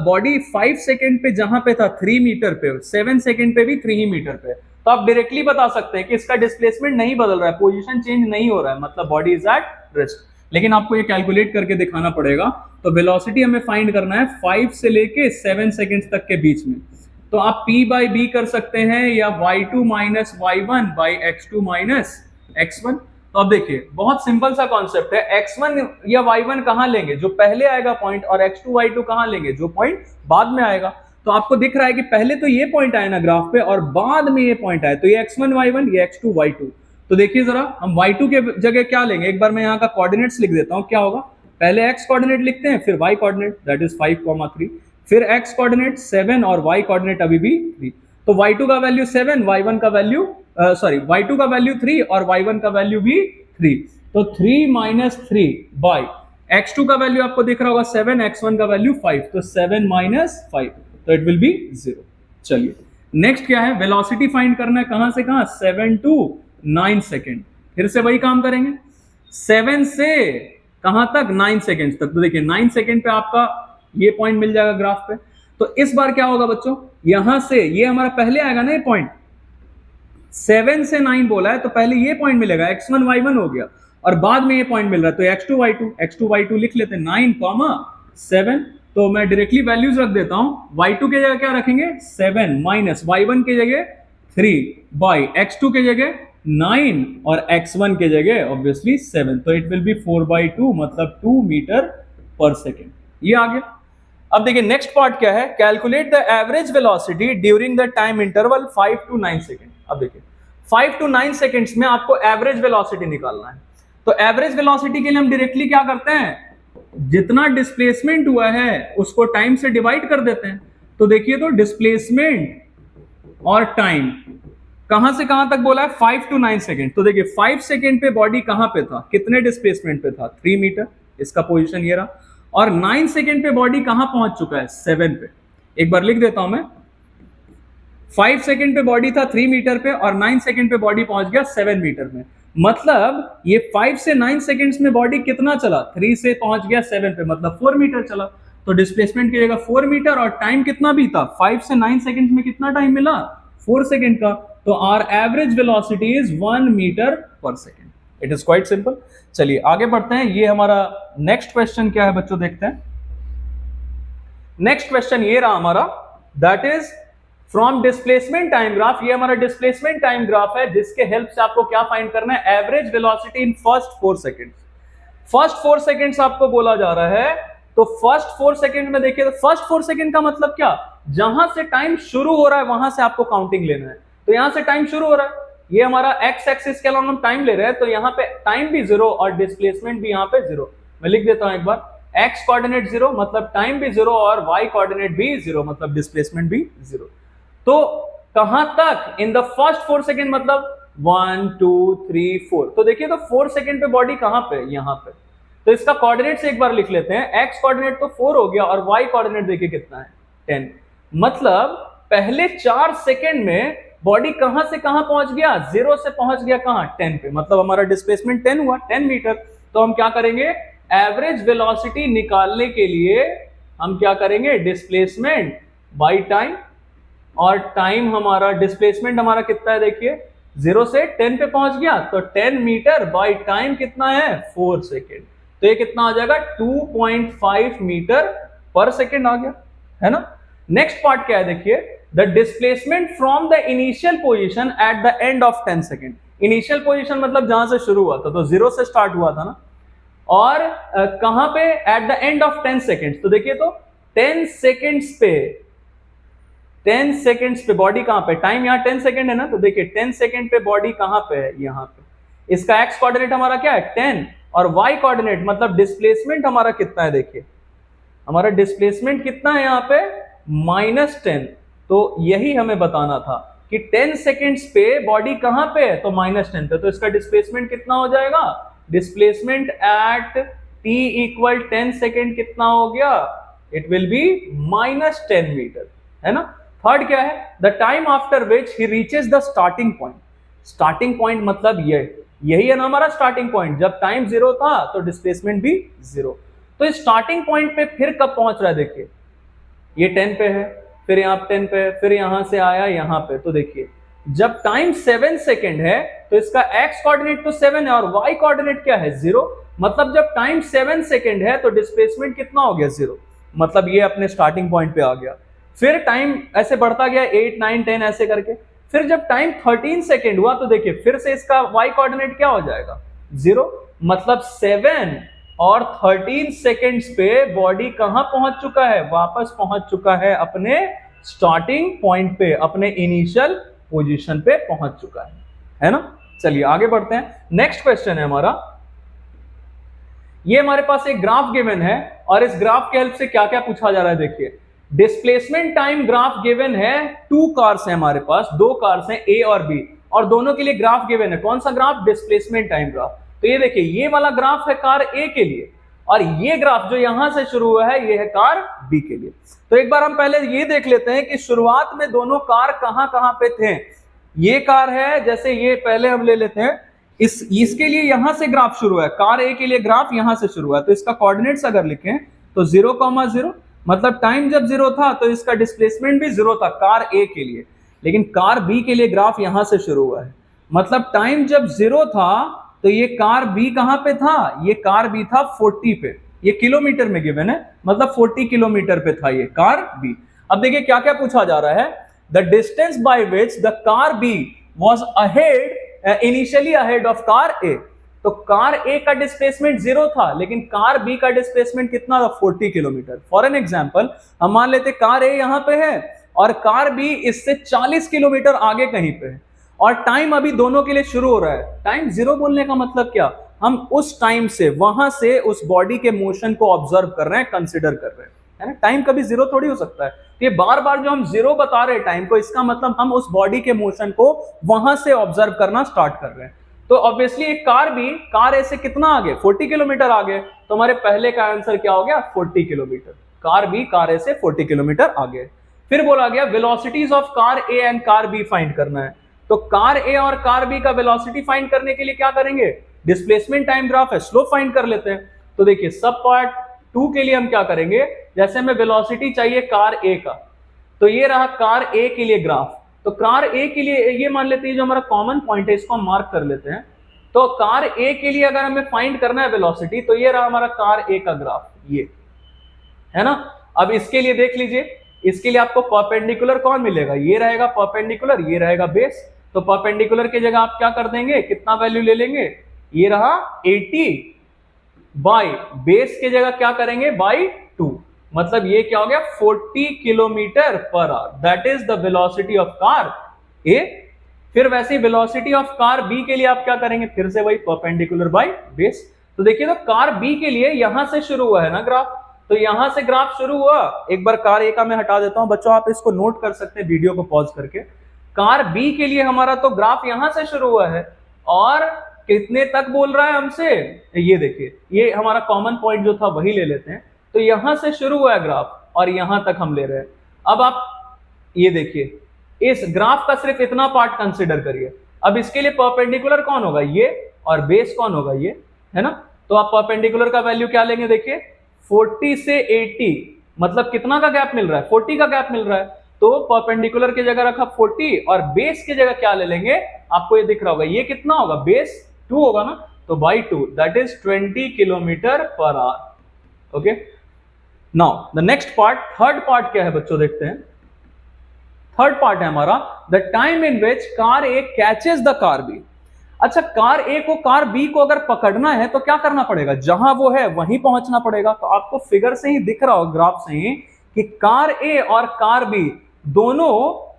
बॉडी 5 सेकेंड पे जहां पे था 3 मीटर पे, 7 सेकेंड पे भी 3 ही मीटर पे, तो आप डायरेक्टली बता सकते हैं कि इसका डिस्प्लेसमेंट नहीं बदल रहा है, पोजीशन चेंज नहीं हो रहा है, मतलब बॉडी इज एट रेस्ट। लेकिन आपको ये कैलकुलेट करके दिखाना पड़ेगा। तो वेलोसिटी हमें फाइंड करना है 5 से लेके 7 सेकेंड तक के बीच में, तो आप p बाई बी कर सकते हैं या y2 minus y1 by x2 minus x1। तो अब देखिए बहुत सिंपल सा कॉन्सेप्ट है, x1 या y1 कहां लेंगे, जो पहले आएगा पॉइंट, और x2 y2 कहां लेंगे, जो पॉइंट बाद में आएगा। तो आपको दिख रहा है कि पहले तो ये पॉइंट आया ना ग्राफ पे और बाद में ये पॉइंट आया, तो ये x1 y1, ये x2 y2। तो देखिए जरा, हम y2 के जगह क्या लेंगे, एक बार मैं यहाँ का कोऑर्डिनेट्स लिख देता हूँ। क्या होगा, पहले x कोऑर्डिनेट लिखते हैं, फिर y कोऑर्डिनेट दैट इज 5,3, फिर x कोऑर्डिनेट 7 और y कोऑर्डिनेट अभी भी 3। तो y2 का वैल्यू 7, y1 का वैल्यू y2 का वैल्यू 3 और y1 का वैल्यू भी 3। तो 3 माइनस 3 बाय x2 का वैल्यू आपको दिख रहा होगा 7, x1 का वैल्यू 5, तो 7 माइनस 5, तो इट विल बी 0। चलिए नेक्स्ट क्या है, वेलोसिटी फाइंड करना है, कहां से कहां, 7 to 9 सेकेंड। फिर से वही काम करेंगे, 7 से कहां तक, 9 सेकेंड तक। तो देखिए 9 सेकेंड पे आपका ये पॉइंट मिल जाएगा ग्राफ पे। तो इस बार क्या होगा बच्चों, यहां से ये हमारा पहले आएगा ना, ये पॉइंट 7 से 9 बोला है, तो पहले ये पॉइंट मिलेगा, x1 y1 हो गया, और बाद में ये पॉइंट मिल रहा है, तो x2 y2 लिख लेते हैं, 9,7। तो मैं डायरेक्टली वैल्यूज रख देता हूं, y2 के जगह क्या रखेंगे 7 माइनस y1 के जगह 3 बाय x2 के जगह 9 और x1 के जगह ऑब्वियसली 7, तो इट विल बी 4/2, मतलब 2 मीटर पर सेकेंड। ये आ गया। अब देखिए नेक्स्ट पार्ट क्या है, calculate the average velocity during the time interval 5 to 9 second. अब देखिए 5 to 9 सेकेंड्स में आपको एवरेज वेलोसिटी निकालना है। तो एवरेज वेलोसिटी के लिए हम डायरेक्टली क्या करते हैं, जितना डिस्प्लेसमेंट हुआ है उसको टाइम से डिवाइड कर देते हैं। तो देखिए, तो डिस्प्लेसमेंट और टाइम कहां से कहां तक बोला है, 5 to 9 सेकेंड। तो देखिए 5 सेकेंड पे बॉडी कहां पे था, कितने डिस्प्लेसमेंट पे था, 3 मीटर, इसका पोजीशन ये रहा। और 9 सेकेंड पे बॉडी कहां पहुंच चुका है, 7 पे। एक बार लिख देता हूं मैं, 5 सेकेंड पे बॉडी था 3 मीटर पे और 9 सेकेंड पे बॉडी पहुंच गया 7 मीटर में। मतलब ये 5 से 9 सेकेंड्स में बॉडी कितना चला, 3 से पहुंच गया 7 पे, मतलब 4 मीटर चला। तो डिस्प्लेसमेंट की जगह 4 मीटर और टाइम कितना भी था, 5 से 9 सेकेंड्स में कितना टाइम मिला, 4 सेकेंड का। तो our average velocity is 1 metre per second. It is quite simple. चलिए आगे बढ़ते हैं। ये हमारा नेक्स्ट क्वेश्चन क्या है बच्चों, देखते हैं। नेक्स्ट क्वेश्चन ये रहा हमारा, that is from displacement time graph. ये हमारा डिस्प्लेसमेंट टाइम ग्राफ है, जिसके हेल्प से आपको क्या फाइंड करना है, average velocity in first 4 second. First 4 seconds आपको बोला जा रहा है। तो फर्स्ट 4 सेकेंड में देखिए, तो फर्स्ट 4 सेकेंड का मतलब क्या, जहां से टाइम शुरू हो रहा है वहां से आपको काउंटिंग लेना है। तो यहां से टाइम शुरू हो रहा है, ये हमारा एक्स एक्सिस के अलावा हम टाइम ले रहे हैं, तो यहाँ पे टाइम भी 0 और डिस्प्लेसमेंट भी यहाँ पे 0। मैं लिख देता हूं एक बार, एक्स कोऑर्डिनेट 0 मतलब टाइम भी 0 और वाई कोऑर्डिनेट भी 0 मतलब डिस्प्लेसमेंट भी 0। तो कहां तक, इन द फर्स्ट 4 सेकेंड, मतलब 1 2 3 4। तो देखिए, तो 4 सेकेंड पे बॉडी कहां पे, यहां पे। तो इसका कोऑर्डिनेट से एक बार लिख लेते हैं, एक्स कोऑर्डिनेट तो 4 हो गया और वाई कोऑर्डिनेट देखिए कितना है, 10। मतलब पहले 4 सेकेंड में बॉडी कहां से कहां पहुंच गया, 0 से पहुंच गया कहां, 10 पे। मतलब हमारा डिस्प्लेसमेंट 10 हुआ, 10 मीटर। तो हम क्या करेंगे, एवरेज वेलोसिटी निकालने के लिए हम क्या करेंगे, डिस्प्लेसमेंट बाय टाइम। और टाइम हमारा, डिस्प्लेसमेंट हमारा कितना है, देखिए 0 से 10 पे पहुंच गया, तो 10 मीटर बाय टाइम कितना है, 4 सेकेंड। तो ये कितना आ जाएगा, 2.5 मीटर पर सेकेंड आ गया, है ना। नेक्स्ट पार्ट क्या है, देखिए, the displacement from the initial position at the end of 10 second. Initial position मतलब जहां से शुरू हुआ था, तो 0 से स्टार्ट हुआ था ना, और कहां पे, at the end of 10 second. तो देखिए, तो 10 सेकेंड्स पे बॉडी कहां पे, टाइम यहां 10 सेकेंड है ना, तो देखिए 10 सेकेंड पे बॉडी कहां पे है, यहां पे। इसका एक्स कोऑर्डिनेट हमारा क्या है, 10, और वाई कोऑर्डिनेट मतलब डिस्प्लेसमेंट हमारा कितना है, देखिए हमारा डिस्प्लेसमेंट कितना है यहाँ पे, -10। तो यही हमें बताना था कि 10 सेकेंड्स पे बॉडी कहां पे है, तो -10 पे। तो इसका डिस्प्लेसमेंट कितना हो जाएगा, displacement eight t equal 10 second कितना हो गया, इट विल बी -10 मीटर, है ना। थर्ड क्या है, the time after which he reaches the starting point. Starting point मतलब यही है ना हमारा स्टार्टिंग पॉइंट, जब टाइम 0 था तो डिस्प्लेसमेंट भी 0। तो इस स्टार्टिंग पॉइंट पे फिर कब पहुंच रहा है, देखिए ये 10 पे है, फिर यहाँ 10 पे, फिर यहां से आया यहाँ पे। तो देखिए जब टाइम 7 सेकेंड है तो इसका एक्स कोऑर्डिनेट तो 7 है और वाई कोऑर्डिनेट क्या है, 0। मतलब जब टाइम 7 सेकेंड है तो डिस्प्लेसमेंट कितना हो गया, 0। मतलब ये अपने स्टार्टिंग पॉइंट पे आ गया। फिर टाइम ऐसे बढ़ता गया 8 9 10 ऐसे करके। फिर जब टाइम 13 सेकेंड हुआ तो देखिए फिर से इसका वाई कोऑर्डिनेट क्या हो जाएगा, 0। मतलब 7 और 13 सेकेंड्स पे बॉडी कहां पहुंच चुका है, वापस पहुंच चुका है अपने स्टार्टिंग पॉइंट पे, अपने इनिशियल पोजीशन पे पहुंच चुका है ना। चलिए आगे बढ़ते हैं। नेक्स्ट क्वेश्चन है हमारा, ये हमारे पास एक ग्राफ गिवन है और इस ग्राफ के हेल्प से क्या क्या पूछा जा रहा है। देखिए, डिस्प्लेसमेंट टाइम ग्राफ गिवन है, 2 कार्स है हमारे पास, 2 कार्स हैं ए और बी, और दोनों के लिए ग्राफ गिवन है। कौन सा ग्राफ? Displacement time graph. तो ये देखिए, ये वाला ग्राफ है कार ए के लिए, और ये ग्राफ जो यहां से शुरू हुआ है ये है कार बी के लिए। तो एक बार हम पहले ये देख लेते हैं कि शुरुआत में दोनों कार कहां कहां पे थे। ये कार है, जैसे ये पहले हम ले लेते हैं, इसके लिए यहां से ग्राफ शुरू है, कार ए के लिए ग्राफ यहां से शुरू है। तो इसका कोऑर्डिनेट्स अगर लिखें तो 0,0, मतलब टाइम जब 0 था तो इसका डिस्प्लेसमेंट भी 0 था कार ए के लिए। लेकिन कार बी के लिए ग्राफ यहां से शुरू हुआ है, मतलब टाइम जब 0 था तो ये कार बी कहां पे था? ये कार बी था 40 पे, ये किलोमीटर में गिवन है, मतलब 40 किलोमीटर पे था ये कार बी। अब देखिए क्या क्या पूछा जा रहा है, the distance by which the car B was ahead, initially ahead of car A. तो कार ए का डिस्प्लेसमेंट 0 था, लेकिन कार बी का डिस्प्लेसमेंट कितना था? 40 किलोमीटर। फॉर एन एग्जांपल हम मान लेते कार ए यहां पे है और कार बी इससे 40 किलोमीटर आगे कहीं पे है, और टाइम अभी दोनों के लिए शुरू हो रहा है। टाइम 0 बोलने का मतलब क्या? हम उस टाइम से, वहां से उस बॉडी के मोशन को ऑब्जर्व कर रहे हैं, कंसिडर कर रहे हैं, है ना। टाइम कभी 0 थोड़ी हो सकता है। ये बार बार जो हम 0 बता रहे हैं टाइम को, इसका मतलब हम उस बॉडी के मोशन को वहां से ऑब्जर्व करना स्टार्ट कर रहे हैं। तो ऑब्वियसली एक कार बी कार ए से कितना आगे? 40 किलोमीटर आगे। तो हमारे पहले का आंसर क्या हो गया? 40 kilometre. Car B car A से 40 किलोमीटर आगे। फिर बोला गया velocities of car A and car B find करना है। तो कार ए और कार बी का वेलोसिटी फाइंड करने के लिए क्या करेंगे? डिस्प्लेसमेंट टाइम ग्राफ है, स्लोप फाइंड कर लेते हैं। तो देखिए सब पार्ट 2 के लिए हम क्या करेंगे, जैसे हमें वेलोसिटी चाहिए कार ए का, तो ये रहा कार ए के लिए ग्राफ। तो कार ए के लिए ये मान लेते हैं, जो हमारा कॉमन पॉइंट है इसको हम मार्क कर लेते हैं। तो कार ए के लिए अगर हमें फाइंड करना है वेलोसिटी, तो ये रहा हमारा कार ए का ग्राफ, ये है ना। अब इसके लिए देख लीजिए, इसके लिए आपको परपेंडिकुलर कौन मिलेगा? ये रहेगा परपेंडिकुलर, ये रहेगा बेस। तो परपेंडिकुलर की जगह आप क्या कर देंगे, कितना वैल्यू ले लेंगे? ये रहा 80 बाय बेस की जगह क्या करेंगे? बाय 2। मतलब ये क्या हो गया? 40 kilometre per hour. That is the velocity of car A. फिर वैसे ही वेलोसिटी ऑफ कार बी के लिए आप क्या करेंगे? फिर से वही परपेंडिकुलर बाय बेस। तो देखिए, तो कार बी के लिए यहां से शुरू हुआ है ना ग्राफ, तो यहां से ग्राफ शुरू हुआ। एक बार कार ए का मैं हटा देता हूं, बच्चों आप इसको नोट कर सकते हैं वीडियो को पॉज करके। कार बी के लिए हमारा तो ग्राफ यहां से शुरू हुआ है, और कितने तक बोल रहा है हमसे? ये देखिए, ये हमारा कॉमन पॉइंट जो था वही ले लेते हैं। तो यहां से शुरू हुआ है ग्राफ और यहां तक हम ले रहे हैं। अब आप ये देखिए, इस ग्राफ का सिर्फ इतना पार्ट कंसिडर करिए। अब इसके लिए परपेंडिकुलर कौन होगा? ये, और बेस कौन होगा? ये, है ना। तो आप परपेंडिकुलर का वैल्यू क्या लेंगे? देखिए 40 से 80, मतलब कितना का गैप मिल रहा है? 40 का गैप मिल रहा है। तो परपेंडिकुलर की जगह रखा 40 और बेस की जगह क्या ले लेंगे? आपको ये दिख रहा होगा, ये कितना होगा? बेस 2 होगा ना, तो बाई 2, that is 20 kilometre per hour. Okay, now the next part, third part क्या है बच्चों? देखते हैं। थर्ड पार्ट है हमारा the time in which car A catches the car B. अच्छा, कार ए को कार बी को अगर पकड़ना है तो क्या करना पड़ेगा? जहां वो है वहीं पहुंचना पड़ेगा। तो आपको फिगर से ही दिख रहा हो, ग्राफ से ही, कि कार ए और कार बी दोनों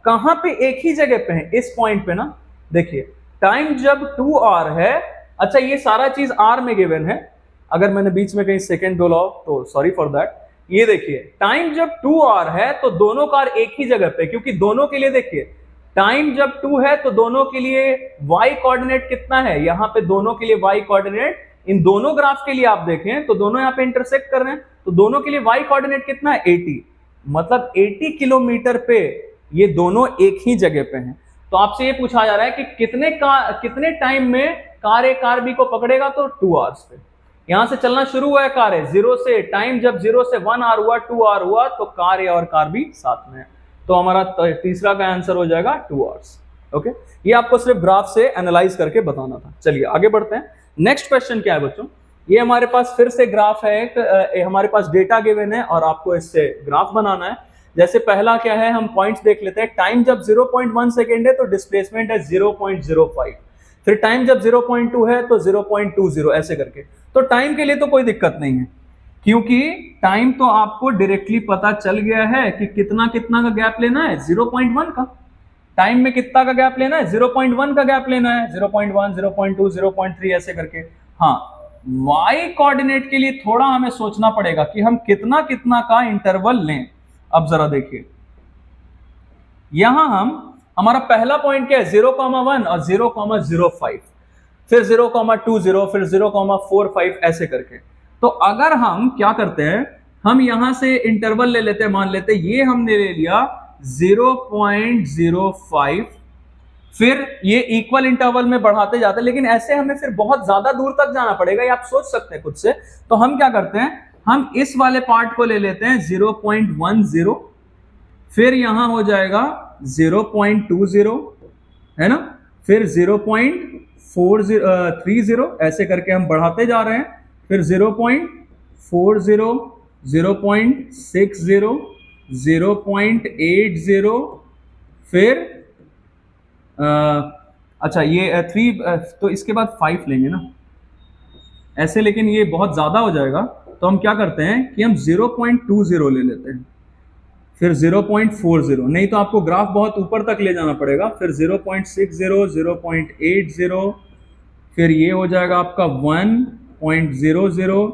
कहां पे एक ही जगह पे हैं, इस पॉइंट पे ना। देखिए टाइम जब 2 आवर है, अच्छा ये सारा चीज आर में गिवन है, अगर मैंने बीच में कहीं सेकेंड बोला तो सॉरी फॉर दैट। ये देखिए टाइम जब 2 आवर है तो दोनों कार एक ही जगह पे, क्योंकि दोनों के लिए देखिए टाइम जब 2 है तो दोनों के लिए y कोऑर्डिनेट कितना है? यहां पे दोनों के लिए y कोऑर्डिनेट, इन दोनों ग्राफ के लिए आप देखें तो दोनों यहां पे इंटरसेक्ट कर रहे हैं, तो दोनों के लिए y कोऑर्डिनेट कितना है? 80, मतलब 80 किलोमीटर पे ये दोनों एक ही जगह पे हैं। तो आपसे ये पूछा जा रहा है कि कितने टाइम में कार ए कार बी को पकड़ेगा? तो 2 आवर्स पे। यहां से चलना शुरू हुआ है कार ए 0 से, टाइम जब 0 से 1 आवर हुआ, 2 आवर हुआ, तो कार ए और कार बी साथ में है। तो हमारा तीसरा का आंसर हो जाएगा 2 आवर्स। ओके, ये आपको सिर्फ ग्राफ से एनालाइज करके बताना था। चलिए आगे बढ़ते हैं। नेक्स्ट क्वेश्चन क्या है बच्चों? ये हमारे पास फिर से ग्राफ है, हमारे पास डेटा गिवन है और आपको इससे ग्राफ बनाना है। जैसे पहला क्या है, हम पॉइंट्स देख लेते हैं। टाइम जब 0.1 सेकेंड है तो डिस्प्लेसमेंट है 0.05, फिर टाइम जब 0.2 है तो 0.20, ऐसे करके। तो टाइम के लिए तो कोई दिक्कत नहीं है, क्योंकि टाइम तो आपको डायरेक्टली पता चल गया है कि कितना कितना का गैप लेना है, 0.1 का। टाइम में कितना का गैप लेना है, 0.1 का गैप लेना है, 0.1, 0.2, 0.3 ऐसे करके। हाँ, y कोऑर्डिनेट के लिए थोड़ा हमें सोचना पड़ेगा कि हम कितना कितना का इंटरवल लें। अब जरा देखिए, यहां हमारा पहला पॉइंट क्या है, 0,1 और 0,05, फिर 0,20, फिर 0,45 ऐसे करके। तो अगर हम क्या करते हैं, हम यहां से इंटरवल ले लेते हैं, मान लेते हैं ये हमने ले लिया 0.05, फिर ये इक्वल इंटरवल में बढ़ाते जाते हैं, लेकिन ऐसे हमें फिर बहुत ज्यादा दूर तक जाना पड़ेगा, ये आप सोच सकते हैं खुद से। तो हम क्या करते हैं, हम इस वाले पार्ट को ले लेते हैं 0.10, फिर यहां हो जाएगा 0.20, है ना, फिर 0.30, ऐसे करके हम बढ़ाते जा रहे हैं, फिर 0.40, 0.60, 0.80, फिर अच्छा ये 3, तो इसके बाद 5 लेंगे ना ऐसे, लेकिन ये बहुत ज्यादा हो जाएगा, तो हम क्या करते हैं कि हम 0.20 ले लेते हैं, फिर 0.40, नहीं तो आपको ग्राफ बहुत ऊपर तक ले जाना पड़ेगा, फिर 0.60, 0.80, फिर ये हो जाएगा आपका 1.00,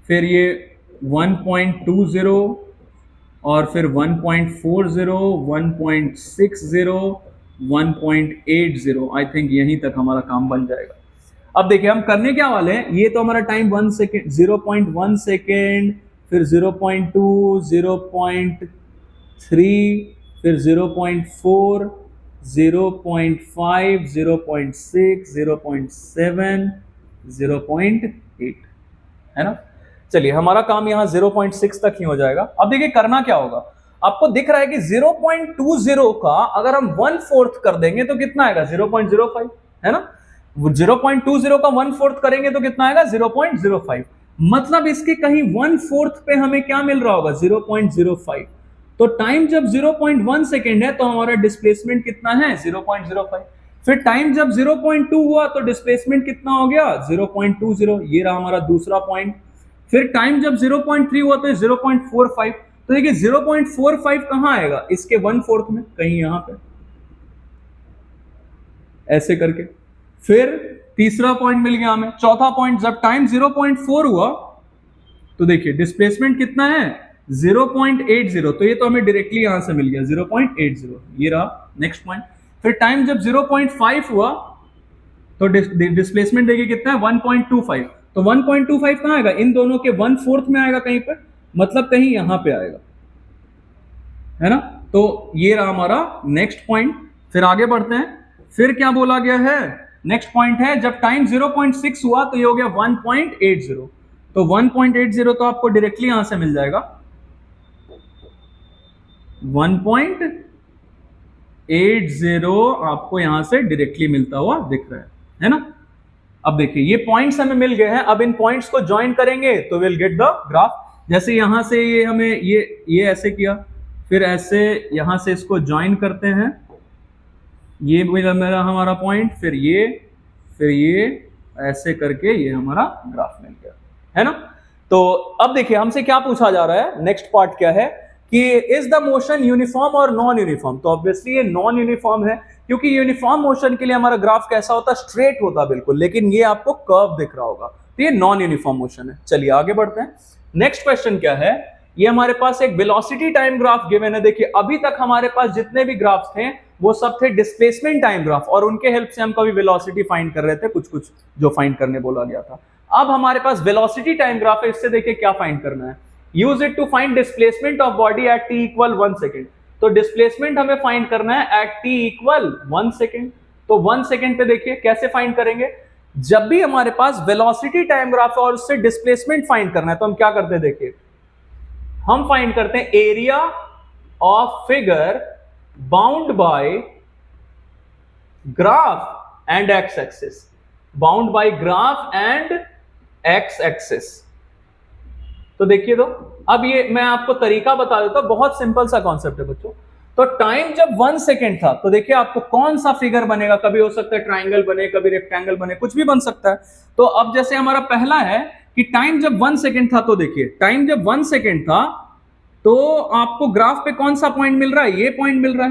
फिर ये 1.20, और फिर 1.40, 1.60, 1.80। आई थिंक यहीं तक हमारा काम बन जाएगा। अब देखिए हम करने क्या वाले हैं, ये तो हमारा टाइम 1 सेकेंड, 0.1 सेकेंड, फिर 0.2, 0.3, फिर 0.4, 0.5, 0.6, 0.7, 0.8, है ना। चलिए हमारा काम यहां 0.6 तक ही हो जाएगा। अब देखिए करना क्या होगा, आपको दिख रहा है कि 0.20 का अगर हम 1/4 कर देंगे तो कितना आएगा, 0.05, है ना। 0.20 का 1/4 करेंगे तो कितना आएगा, 0.05। मतलब इसके कहीं 1/4 पे हमें क्या मिल रहा होगा, 0.05। तो टाइम जब 0.1 सेकेंड है तो हमारा डिस्प्लेसमेंट कितना है, 0.05। फिर टाइम जब 0.2 हुआ तो डिस्प्लेसमेंट कितना हो गया, 0.20। ये रहा हमारा दूसरा पॉइंट। फिर टाइम जब 0.3 हुआ तो 0.45। तो देखिए 0.45 कहां आएगा, इसके 1/4 में, कहीं यहां पे ऐसे करके। फिर तीसरा पॉइंट मिल गया हमें। चौथा पॉइंट, जब टाइम 0.4 हुआ तो देखिए डिस्प्लेसमेंट कितना है, 0.80। तो ये तो हमें डायरेक्टली यहां से मिल गया 0.80, ये रहा नेक्स्ट पॉइंट। फिर टाइम जब 0.5 हुआ तो डिस्प्लेसमेंट देखिए कितना है, 1.25। तो 1.25 कहां आएगा, इन दोनों के 1/4 में आएगा कहीं पर, मतलब कहीं यहां पे आएगा, है ना। तो ये रहा हमारा नेक्स्ट पॉइंट। फिर आगे बढ़ते हैं, फिर क्या बोला गया है, नेक्स्ट पॉइंट है जब टाइम 0.6 हुआ तो ये हो गया 1.80। तो 1.80 तो आपको डायरेक्टली यहां से मिल जाएगा, 1.80 आपको यहां से डायरेक्टली मिलता हुआ दिख रहा है ना। अब देखिए ये पॉइंट्स हमें मिल गए हैं, अब इन पॉइंट्स को ज्वाइन करेंगे तो विल गेट द ग्राफ। जैसे यहां से ये हमें ये ऐसे किया, फिर ऐसे यहां से इसको ज्वाइन करते हैं, ये मेरा हमारा पॉइंट, फिर ये ऐसे करके ये हमारा ग्राफ मिल गया, है ना। तो अब देखिए हमसे क्या पूछा जा रहा है, नेक्स्ट पार्ट क्या है कि इज द मोशन यूनिफॉर्म और नॉन यूनिफॉर्म। तो ऑब्वियसली ये नॉन यूनिफॉर्म है, क्योंकि यूनिफॉर्म मोशन के लिए हमारा ग्राफ कैसा होता है, स्ट्रेट होता बिल्कुल, लेकिन ये आपको कर्व दिख रहा होगा, तो ये नॉन यूनिफॉर्म मोशन है। चलिए आगे बढ़ते हैं। नेक्स्ट क्वेश्चन क्या है, ये हमारे पास एक वेलोसिटी टाइम ग्राफ गिवन है। देखिए अभी तक हमारे पास जितने भी ग्राफ्स थे वो सब थे डिस्प्लेसमेंट टाइम ग्राफ, और उनके हेल्प से हम कभी वेलोसिटी फाइंड कर रहे थे, कुछ कुछ जो फाइंड करने बोला गया था। अब हमारे पास वेलोसिटी टाइम ग्राफ है, इससे देखिए क्या फाइंड करना है, use it to find displacement of body at t equal 1 second. तो डिस्प्लेसमेंट हमें फाइंड करना है एट t इक्वल 1 सेकेंड। तो 1 सेकेंड पे देखिए कैसे फाइंड करेंगे, जब भी हमारे पास वेलोसिटी टाइम ग्राफ है और उससे डिस्प्लेसमेंट फाइंड करना है तो हम क्या करते हैं, देखिए हम फाइंड करते हैं area of figure bound by graph and x axis, bound by graph and x axis. तो देखिए, तो अब ये मैं आपको तरीका बता देता हूं, बहुत सिंपल सा कॉन्सेप्ट है बच्चों। तो टाइम जब 1 सेकेंड था तो देखिए आपको कौन सा फिगर बनेगा, कभी हो सकता है ट्राइंगल बने, कभी रेक्टेंगल बने, कुछ भी बन सकता है। तो अब जैसे हमारा पहला है कि टाइम जब 1 सेकेंड था, तो देखिए टाइम जब 1 सेकेंड था तो आपको ग्राफ पे कौन सा पॉइंट मिल रहा है, ये पॉइंट मिल रहा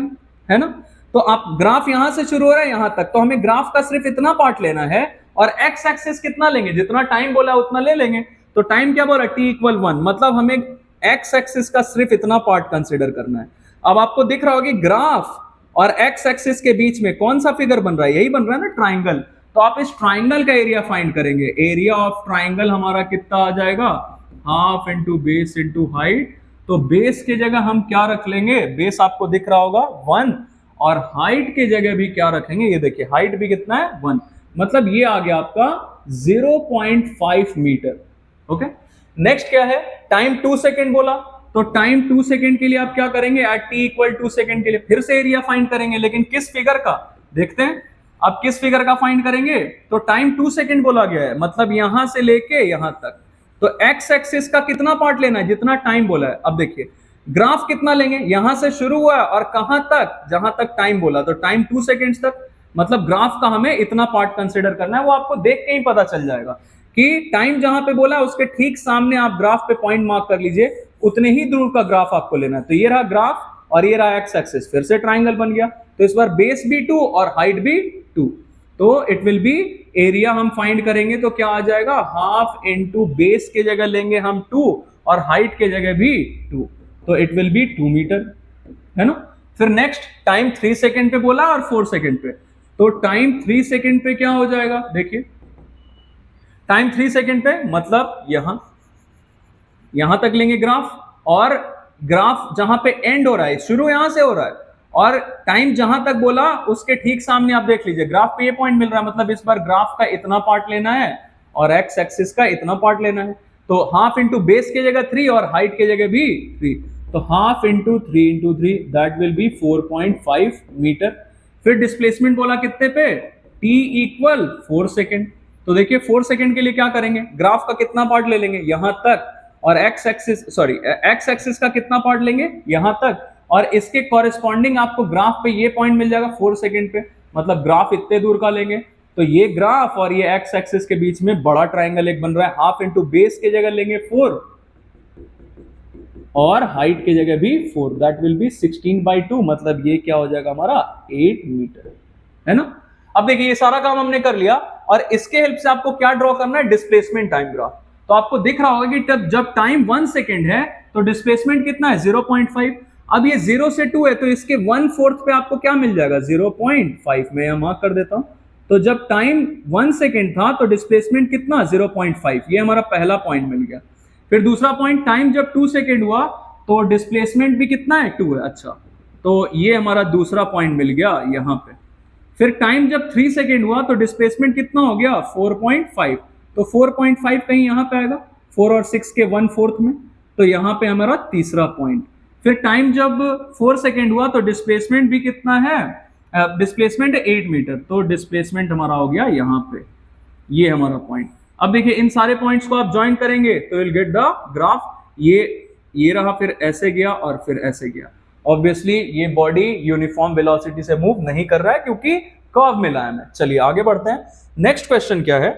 है ना। तो आप ग्राफ यहां से शुरू हो रहा है यहां तक, तो हमें ग्राफ का सिर्फ इतना पार्ट लेना है और एक्स एक्सिस कितना लेंगे, जितना टाइम बोला उतना ले लेंगे। तो टाइम क्या बोला, t = 1, मतलब हमें एक्स एक्सिस का सिर्फ इतना पार्ट कंसिडर करना है। अब आपको दिख रहा होगा कि ग्राफ और एक्स एक्सिस के बीच में कौन सा फिगर बन रहा है, यही बन रहा है ना, ट्राइंगल। तो आप इस ट्राइंगल का एरिया फाइंड करेंगे। एरिया ऑफ ट्राइंगल हमारा कितना आ जाएगा, half into base into height. तो बेस की जगह हम क्या रख लेंगे, बेस आपको दिख रहा होगा 1, और हाइट की जगह भी क्या रखेंगे, ये देखिए हाइट भी कितना है 1, मतलब ये आ गया आपका 0.5 मीटर। ओके, नेक्स्ट क्या है, टाइम 2 सेकेंड बोला, तो टाइम 2 सेकेंड के लिए आप क्या करेंगे, एट t = 2 सेकेंड के लिए फिर से एरिया फाइंड करेंगे, लेकिन किस फिगर का, देखते हैं आप किस फिगर का फाइंड करेंगे। तो टाइम 2 सेकेंड बोला गया है, मतलब यहां से लेके यहां तक, तो एक्स एक्सिस का कितना पार्ट लेना है, जितना टाइम बोला है। अब देखिए ग्राफ कितना लेंगे, यहां से शुरू हुआ और कहां तक, जहां तक टाइम बोला, तो टाइम 2 सेकेंड्स तक, मतलब ग्राफ का हमें इतना पार्ट कंसिडर करना है। वो आपको देख के ही पता चल जाएगा कि टाइम जहां पे बोला उसके ठीक सामने आप ग्राफ पे पॉइंट मार्क कर लीजिए, उतने ही दूर का ग्राफ आपको लेना है। तो ये रहा ग्राफ और ये रहा एक्स एक्सिस, फिर से ट्राइंगल बन गया। तो इस बार बेस भी 2 और हाइट भी 2, तो इट विल बी, एरिया हम फाइंड करेंगे तो क्या आ जाएगा, हाफ इंटू बेस के जगह लेंगे हम 2 और हाइट के जगह भी 2, तो इट विल बी 2 मीटर, है ना। फिर नेक्स्ट टाइम 3 सेकेंड पे बोला और 4 सेकेंड पे, तो टाइम 3 सेकेंड पे क्या हो जाएगा, देखिए टाइम 3 सेकेंड पे मतलब यहां तक लेंगे ग्राफ, और ग्राफ जहां पे एंड हो रहा है, शुरू यहां से हो रहा है, और टाइम जहां तक बोला उसके ठीक सामने आप देख लीजिए ग्राफ पे ये पॉइंट मिल रहा है, मतलब इस बार ग्राफ का इतना पार्ट लेना है और एक्स एक्सिस का इतना पार्ट लेना है। तो हाफ इंटू बेस की जगह 3 और हाइट की जगह भी 3, तो half into 3 into 3 that will be 4.5 metre. फिर डिस्प्लेसमेंट बोला कितने पे, t = 4 सेकेंड। तो देखिए 4 सेकेंड के लिए क्या करेंगे, ग्राफ का कितना पार्ट ले लेंगे यहां तक, और एक्स एक्सिस का कितना पार्ट लेंगे यहां तक, और इसके कॉरेस्पॉन्डिंग आपको ग्राफ पे ये पॉइंट मिल जाएगा 4 सेकेंड पे, मतलब ग्राफ इतने दूर का लेंगे। तो ये ग्राफ और ये एक्स एक्सिस के बीच में बड़ा ट्राइंगल एक बन रहा है, हाफ इंटू बेस की जगह लेंगे 4 और हाइट की जगह भी 4, दैट विल बी 16/2, मतलब ये क्या हो जाएगा हमारा 8 मीटर, है ना। अब देखिए ये सारा काम हमने कर लिया, और इसके हेल्प से आपको क्या ड्रॉ करना है, डिस्प्लेसमेंट टाइम ग्राफ। तो आपको दिख रहा होगा कि जब टाइम 1 सेकेंड है तो डिस्प्लेसमेंट कितना है 0.5। अब ये 0 से 2 है तो इसके 1/4 पे आपको क्या मिल जाएगा 0.5, मैं यहां मार्क कर देता हूं। तो जब टाइम 1 सेकेंड था तो डिस्प्लेसमेंट कितना 0.5, ये हमारा पहला पॉइंट मिल गया। फिर दूसरा पॉइंट, टाइम जब 2 सेकेंड हुआ तो डिस्प्लेसमेंट भी कितना है 2 है, अच्छा, तो ये हमारा दूसरा पॉइंट मिल गया यहां पे। फिर टाइम जब 3 सेकेंड हुआ तो डिस्प्लेसमेंट कितना हो गया 4.5, तो 4.5 कहीं यहां पे आएगा 4 और 6 के 1/4 में, तो यहां पे हमारा तीसरा पॉइंट। फिर टाइम जब 4 सेकेंड हुआ तो डिस्प्लेसमेंट भी कितना है, डिस्प्लेसमेंट 8 मीटर, तो डिस्प्लेसमेंट हमारा हो गया यहां पे, ये हमारा पॉइंट। अब देखिए इन सारे पॉइंट्स को आप ज्वाइन करेंगे तो विल गेट द ग्राफ, ये रहा, फिर ऐसे गया और फिर ऐसे गया। ऑब्वियसली ये बॉडी यूनिफॉर्म वेलोसिटी से मूव नहीं कर रहा है क्योंकि कर्व में लाया है। चलिए आगे बढ़ते हैं, नेक्स्ट क्वेश्चन क्या है,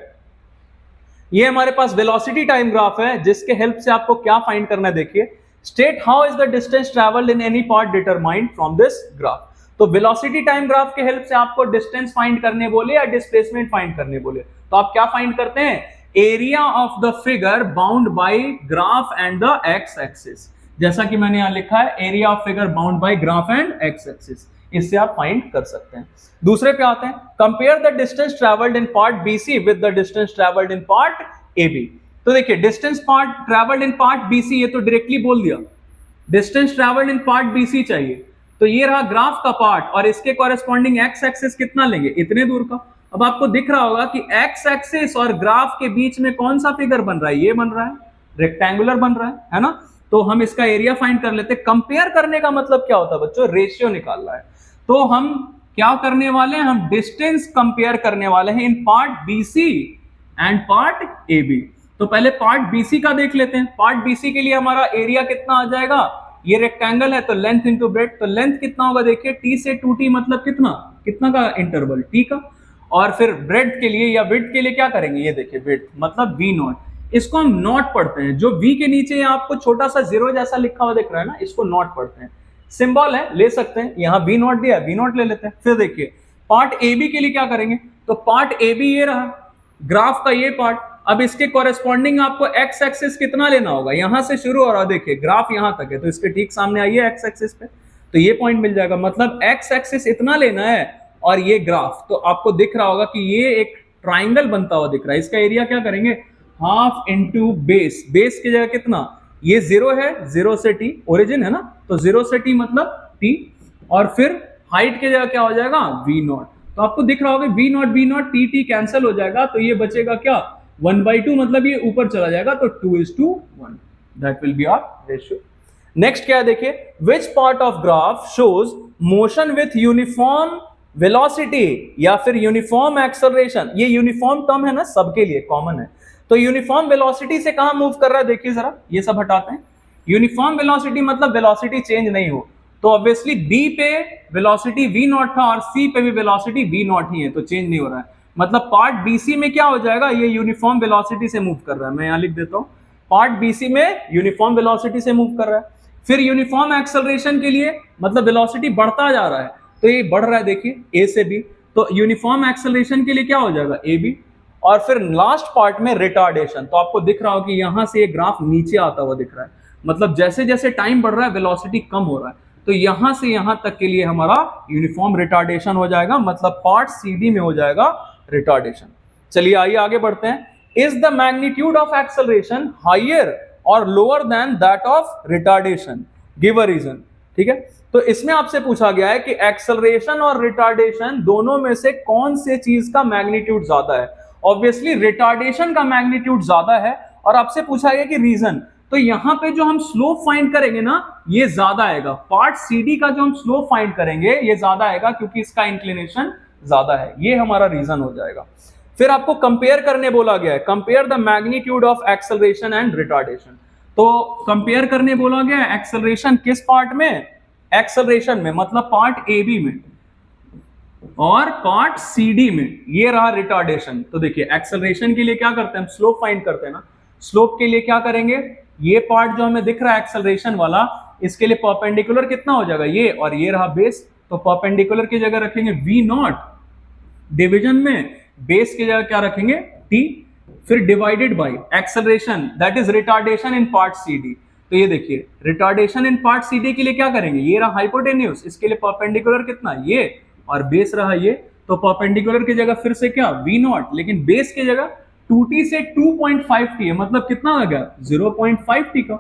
ये हमारे पास वेलोसिटी टाइम ग्राफ है जिसके हेल्प से आपको क्या फाइंड करना है, देखिए state how is the distance travelled in any part determined from this graph. तो वेलोसिटी टाइम ग्राफ के हेल्प से आपको डिस्टेंस फाइंड करने बोले या डिस्प्लेसमेंट फाइंड करने बोले, तो आप क्या फाइंड करते हैं, area of the figure bound by graph and the x axis. जैसा कि मैंने यहां लिखा है area of figure bound by graph and x axis, इससे आप फाइंड कर सकते हैं। दूसरे पे आते हैं, compare the distance travelled in part BC with the distance travelled in part AB. तो देखिए distance part travelled in part BC, ये तो डायरेक्टली बोल दिया, distance travelled in part BC चाहिए, तो ये रहा ग्राफ का पार्ट और इसके कॉरेस्पॉन्डिंग एक्स एक्सिस कितना लेंगे, इतने दूर का। अब आपको दिख रहा होगा कि एक्स एक्सिस और ग्राफ के बीच में कौन सा फिगर बन रहा है, ये बन रहा है, रेक्टेंगुलर बन रहा है ना। तो हम इसका एरिया फाइंड कर लेते हैं। कंपेयर करने का मतलब क्या होता है बच्चों, रेशियो निकालना है। तो हम क्या करने वाले हैं, हम डिस्टेंस कंपेयर करने वाले हैं in part BC and part AB. तो पहले पार्ट बीसी का देख लेते हैं। पार्ट बीसी के लिए हमारा एरिया कितना आ जाएगा, ये रेक्टेंगल है तो लेंथ इंटू ब्रेड्थ, तो लेंथ कितना होगा देखिए t से 2t, मतलब कितना का इंटरवल t का, और फिर ब्रेड्थ के लिए या विड्थ के लिए क्या करेंगे, ये देखिए विड्थ मतलब v0, इसको हम नॉट पढ़ते हैं। जो v के नीचे आपको छोटा सा जीरो जैसा लिखा हुआ दिख रहा है ना, इसको नॉट पढ़ते हैं। सिंबल है, ले सकते हैं, यहां v नॉट दिया है, v नॉट ले लेते हैं। फिर देखिए पार्ट ए बी के लिए क्या करेंगे, तो पार्ट ए बी ये रहा ग्राफ का ये पार्ट। अब इसके कॉरेस्पॉन्डिंग आपको एक्स एक्सिस कितना लेना होगा, यहां से शुरू हो रहा, देखिए ग्राफ यहां तक है तो इसके ठीक सामने आइए एक्स एक्सिस पे, तो ये पॉइंट मिल जाएगा। मतलब एक्स एक्सिस इतना लेना है और ये ग्राफ, तो आपको दिख रहा होगा कि ये एक ट्राइंगल बनता हुआ दिख रहा है। इसका एरिया क्या करेंगे, हाफ इंटू बेस, बेस की जगह कितना, ये जीरो है, जीरो से टी ओरिजिन है ना, तो जीरो से टी मतलब टी, और फिर हाइट की जगह क्या हो जाएगा वी नॉट। तो आपको दिख रहा होगा V naught T T cancel हो जाएगा, तो ये बचेगा क्या 1/2, मतलब ये ऊपर चला जाएगा, तो 2:1, that will be our ratio. Next क्या है देखिए, which part of graph shows motion with uniform velocity या फिर यूनिफॉर्म एक्सेलरेशन। ये यूनिफॉर्म टर्म है ना, सबके लिए कॉमन है। तो यूनिफॉर्म वेलोसिटी से कहां मूव कर रहा है, देखिए जरा, ये सब हटाते हैं। यूनिफॉर्म वेलोसिटी मतलब वेलोसिटी चेंज नहीं हो, तो ऑब्वियसली बी पे वेलोसिटी वी नॉट था और सी पे भी वेलोसिटी वी नॉट ही है, तो चेंज नहीं हो रहा है। मतलब पार्ट बीसी में क्या हो जाएगा, ये यूनिफॉर्म वेलोसिटी से मूव कर रहा है। मैं यहां लिख देता हूं, पार्ट बीसी में यूनिफॉर्म वेलोसिटी से मूव कर रहा है। फिर यूनिफॉर्म एक्सेलरेशन के लिए मतलब वेलोसिटी बढ़ता जा रहा है, तो ये बढ़ रहा है, देखिए ए से बी, तो यूनिफॉर्म एक्सेलरेशन के लिए क्या हो जाएगा ए बी। और फिर लास्ट पार्ट में रिटार्डेशन, तो आपको दिख रहा हो कि यहां से ये ग्राफ नीचे आता हुआ दिख रहा है, मतलब जैसे जैसे टाइम बढ़ रहा है वेलोसिटी कम हो रहा है, तो यहां से यहां तक के लिए हमारा यूनिफॉर्म रिटार्डेशन हो जाएगा, मतलब पार्ट सीडी में हो जाएगा रिटार्डेशन। चलिए आइए आगे बढ़ते हैं। Is the magnitude of acceleration higher और lower than that of retardation, give a reason. ठीक है, तो इसमें आपसे पूछा गया है कि एक्सेलरेशन और रिटार्डेशन दोनों में से कौन से चीज का मैग्नीट्यूड ज्यादा है। ऑब्वियसली रिटार्डेशन का मैग्नीट्यूड ज्यादा है, और आपसे पूछा गया कि रीजन, तो यहां पे जो हम स्लोप फाइंड करेंगे ना, ये ज्यादा आएगा। पार्ट सीडी का जो हम स्लोप फाइंड करेंगे ये ज्यादा आएगा, क्योंकि इसका इंक्लिनेशन ज्यादा है, ये हमारा रीजन हो जाएगा। फिर आपको कंपेयर करने बोला गया है, compare the magnitude of acceleration and retardation. तो कंपेयर करने बोला गया है एक्सेलरेशन किस पार्ट में, एक्सेलरेशन में, मतलब पार्ट ए बी में, और पार्ट सीडी में ये रहा रिटार्डेशन। तो देखिए एक्सेलरेशन के लिए क्या करते हैं हम, स्लोप फाइंड करते हैं ना, स्लोप के लिए क्या करेंगे, ये पार्ट जो हमें दिख रहा है एक्सेलरेशन वाला, इसके लिए परपेंडिकुलर कितना हो जाएगा ये, और ये रहा बेस, तो परपेंडिकुलर की जगह रखेंगे वी नॉट, डिवीजन में बेस की जगह क्या रखेंगे टी, फिर divided by acceleration that is retardation in part CD. तो ये देखिए रिटार्डेशन इन पार्ट सीडी के लिए क्या करेंगे, ये रहा हाइपोटेन्यूज, इसके लिए परपेंडिकुलर कितना ये, और बेस रहा ये, तो परपेंडिकुलर की जगह फिर से क्या वी नॉट, लेकिन बेस की जगह 2t से 2.5t है, मतलब कितना आ गया 0.5t का।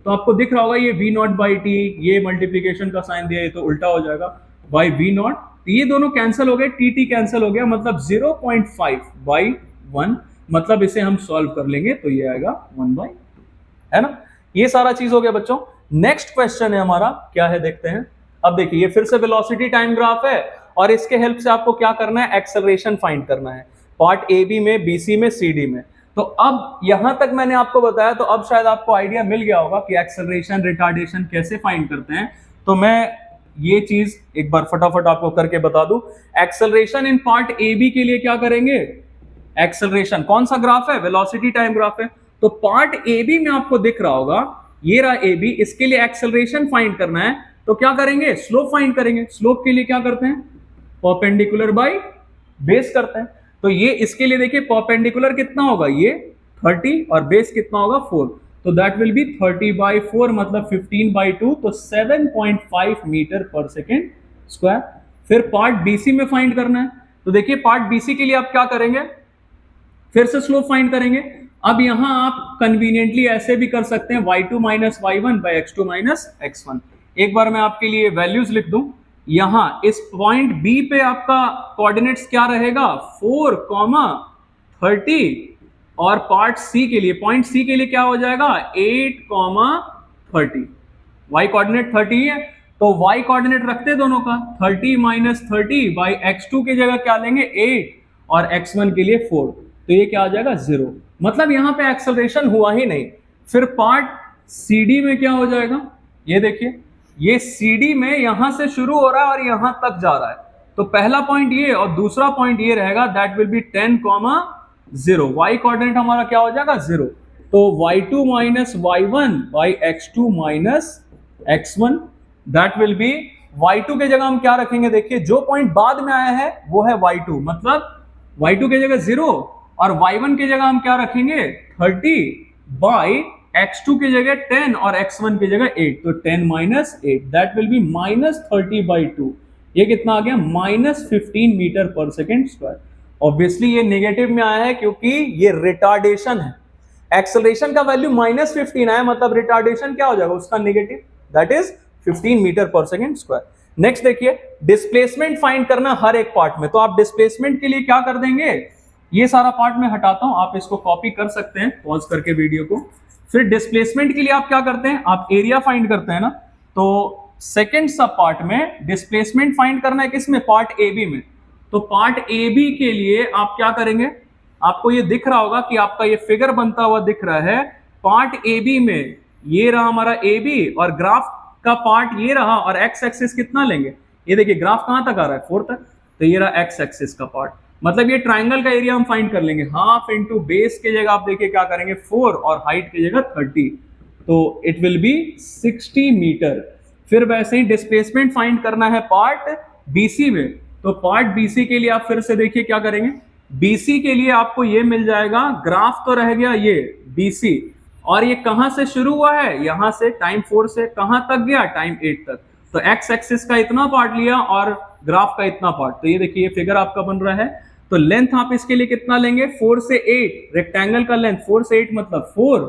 तो आपको दिख रहा होगा ये v नॉट बाई टी, ये मल्टीप्लीकेशन का साइन दिया, ये तो उल्टा हो जाएगा बाई v नॉट, ये दोनों कैंसिल हो गए, टी कैंसिल हो गया, मतलब 0.5/1, मतलब इसे हम सॉल्व कर लेंगे तो ये आएगा 1/2, है ना। ये सारा चीज हो गया बच्चों। नेक्स्ट क्वेश्चन है हमारा, क्या है देखते हैं। अब देखिए ये फिर से वेलोसिटी टाइम ग्राफ है, और इसके हेल्प से आपको क्या करना है, एक्सेलरेशन फाइंड करना है, पार्ट ए बी में, बी सी में, सी डी में। तो अब यहां तक मैंने आपको बताया, तो अब शायद आपको आइडिया मिल गया होगा कि एक्सेलरेशन रिटार्डेशन कैसे फाइंड करते हैं। तो मैं ये चीज एक बार फटाफट आपको करके बता दूं। Acceleration in part A B के लिए क्या करेंगे, एक्सेलरेशन कौन सा ग्राफ है, वेलोसिटी टाइम ग्राफ है, तो पार्ट ए बी में आपको दिख रहा होगा ये रहा ए बी, इसके लिए एक्सेलरेशन फाइंड करना है, तो क्या करेंगे स्लोप फाइंड करेंगे। स्लोप के लिए क्या करते हैं, परपेंडिकुलर बाय बेस करते हैं। तो ये इसके लिए देखिए परपेंडिकुलर कितना होगा ये 30 और बेस कितना होगा 4, तो दैट विल बी 30/4 मतलब 15/2, तो 7.5 मीटर पर सेकेंड स्क्वायर। फिर पार्ट बीसी में फाइंड करना है, तो देखिए पार्ट बीसी के लिए आप क्या करेंगे, फिर से स्लोप फाइंड करेंगे। अब यहां आप कन्वीनियंटली ऐसे भी कर सकते हैं y2 minus y1 by x2 minus x1। एक बार मैं आपके लिए वैल्यूज लिख दूं, यहां इस पॉइंट बी पे आपका कोऑर्डिनेट्स क्या रहेगा 4,30, और पार्ट सी के लिए, पॉइंट सी के लिए क्या हो जाएगा 8,30। y कोऑर्डिनेट 30 है, तो y कोऑर्डिनेट रखते दोनों का 30 माइनस 30 बाई x2 की जगह क्या लेंगे 8, और x1 के लिए 4, तो ये क्या आ जाएगा 0, मतलब यहां पे एक्सेलरेशन हुआ ही नहीं। फिर पार्ट CD में क्या हो जाएगा, ये देखिए ये CD में यहां से शुरू हो रहा है और यहां तक जा रहा है, तो पहला पॉइंट ये और दूसरा पॉइंट ये रहेगा, that will B 10,0, y coordinate हमारा क्या हो जाएगा 0। तो y2 minus y1 by x2 minus x1, that will B, y2 के जगह हम क्या रखेंगे, देखिए जो पॉइंट बाद में आया है वो है y2, मतलब y2 के जगह 0 और y1 की जगह हम क्या रखेंगे 30 बाई x2 की जगह 10 और x1 की जगह 8, तो 10 minus 8 that will B minus 30 by 2। ये कितना आ गया, minus 15 metre per second square. Obviously ये नेगेटिव में आया है क्योंकि ये रिटार्डेशन है, एक्सेलरेशन का वैल्यू माइनस 15 आया, मतलब रिटार्डेशन क्या हो जाएगा उसका negative, that is 15 metre per second square. Next देखिए, डिस्प्लेसमेंट फाइंड करना हर एक पार्ट में, तो आप डिस्प्लेसमेंट के लिए क्या कर देंगे, ये सारा पार्ट में हटाता हूं, आप इसको कॉपी कर सकते हैं पॉज करके वीडियो को। फिर डिस्प्लेसमेंट के लिए आप क्या करते हैं, आप एरिया फाइंड करते हैं ना, तो सेकेंड सब पार्ट में डिस्प्लेसमेंट फाइंड करना है किसमें, पार्ट ए बी में। तो पार्ट ए बी के लिए आप क्या करेंगे, आपको ये दिख रहा होगा कि आपका ये फिगर बनता हुआ दिख रहा है, पार्ट ए बी में ये रहा हमारा ए बी और ग्राफ का पार्ट ये रहा, और एक्स एक्सिस कितना लेंगे, ये देखिए ग्राफ कहां तक आ रहा है 4 तक, तो ये रहा एक्स एक्सिस का पार्ट, मतलब ये ट्राइंगल का एरिया हम फाइंड कर लेंगे, हाफ इंटू बेस की जगह आप देखिए क्या करेंगे 4 और हाइट की जगह 30, तो इट विल बी 60 मीटर। फिर वैसे ही डिस्प्लेसमेंट फाइंड करना है पार्ट बीसी में, तो पार्ट बीसी के लिए आप फिर से देखिए क्या करेंगे, बीसी के लिए आपको ये मिल जाएगा, ग्राफ तो रह गया ये बीसी, और ये कहां से शुरू हुआ है, यहां से टाइम 4 से कहां तक गया, टाइम 8 तक, तो एक्स एक्सिस का इतना पार्ट लिया और ग्राफ का इतना पार्ट, तो ये देखिए ये फिगर आपका बन रहा है। तो लेंथ आप इसके लिए कितना लेंगे, 4 से 8, रेक्टेंगल का लेंथ 4 से 8 मतलब 4,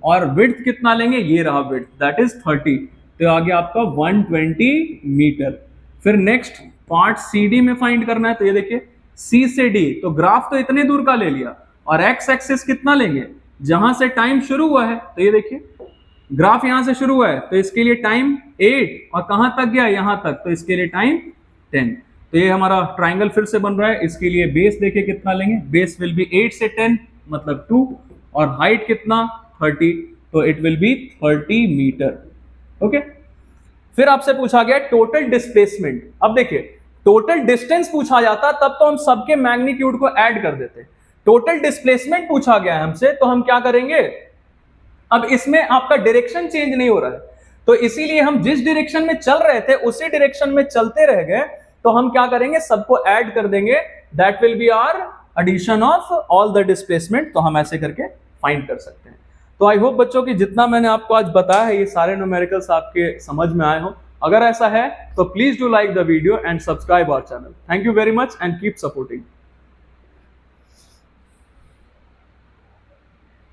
और विड्थ कितना लेंगे, ये रहा विड्थ, दैट इज 30, तो आ गया आपका 120 मीटर। फिर नेक्स्ट पार्ट सी डी में फाइंड करना है, तो ये देखिए सी से डी, तो ग्राफ तो इतने दूर का ले लिया, और एक्स एक्सिस कितना लेंगे, जहां से टाइम शुरू हुआ है, तो ये देखिए ग्राफ यहां से शुरू हुआ है, तो इसके लिए टाइम 8 और कहां तक गया, यहां तक, तो इसके लिए टाइम 10। तो ये हमारा ट्राइंगल फिर से बन रहा है, इसके लिए बेस देखिए कितना लेंगे, बेस विल बी 8 से 10 मतलब 2, और हाइट कितना 30, तो it will be 30 metre. Okay, फिर आपसे पूछा गया टोटल डिस्प्लेसमेंट। अब देखिए टोटल डिस्टेंस पूछा जाता तब तो हम सबके मैग्नीट्यूड को ऐड कर देते, टोटल डिस्प्लेसमेंट पूछा गया है हमसे, तो हम क्या करेंगे, अब इसमें आपका डायरेक्शन चेंज नहीं हो रहा है, तो इसीलिए हम जिस डायरेक्शन में चल रहे थे उसी डायरेक्शन में चलते रह गए, तो हम क्या करेंगे, सबको ऐड कर देंगे, that will be our addition of all the displacement, तो हम ऐसे करके फाइंड कर सकते हैं। तो आई होप बच्चों की जितना मैंने आपको आज बताया है ये सारे न्यूमेरिकल्स आपके समझ में आए हो, अगर ऐसा है तो please do like the video and subscribe our channel. Thank you very much and keep supporting.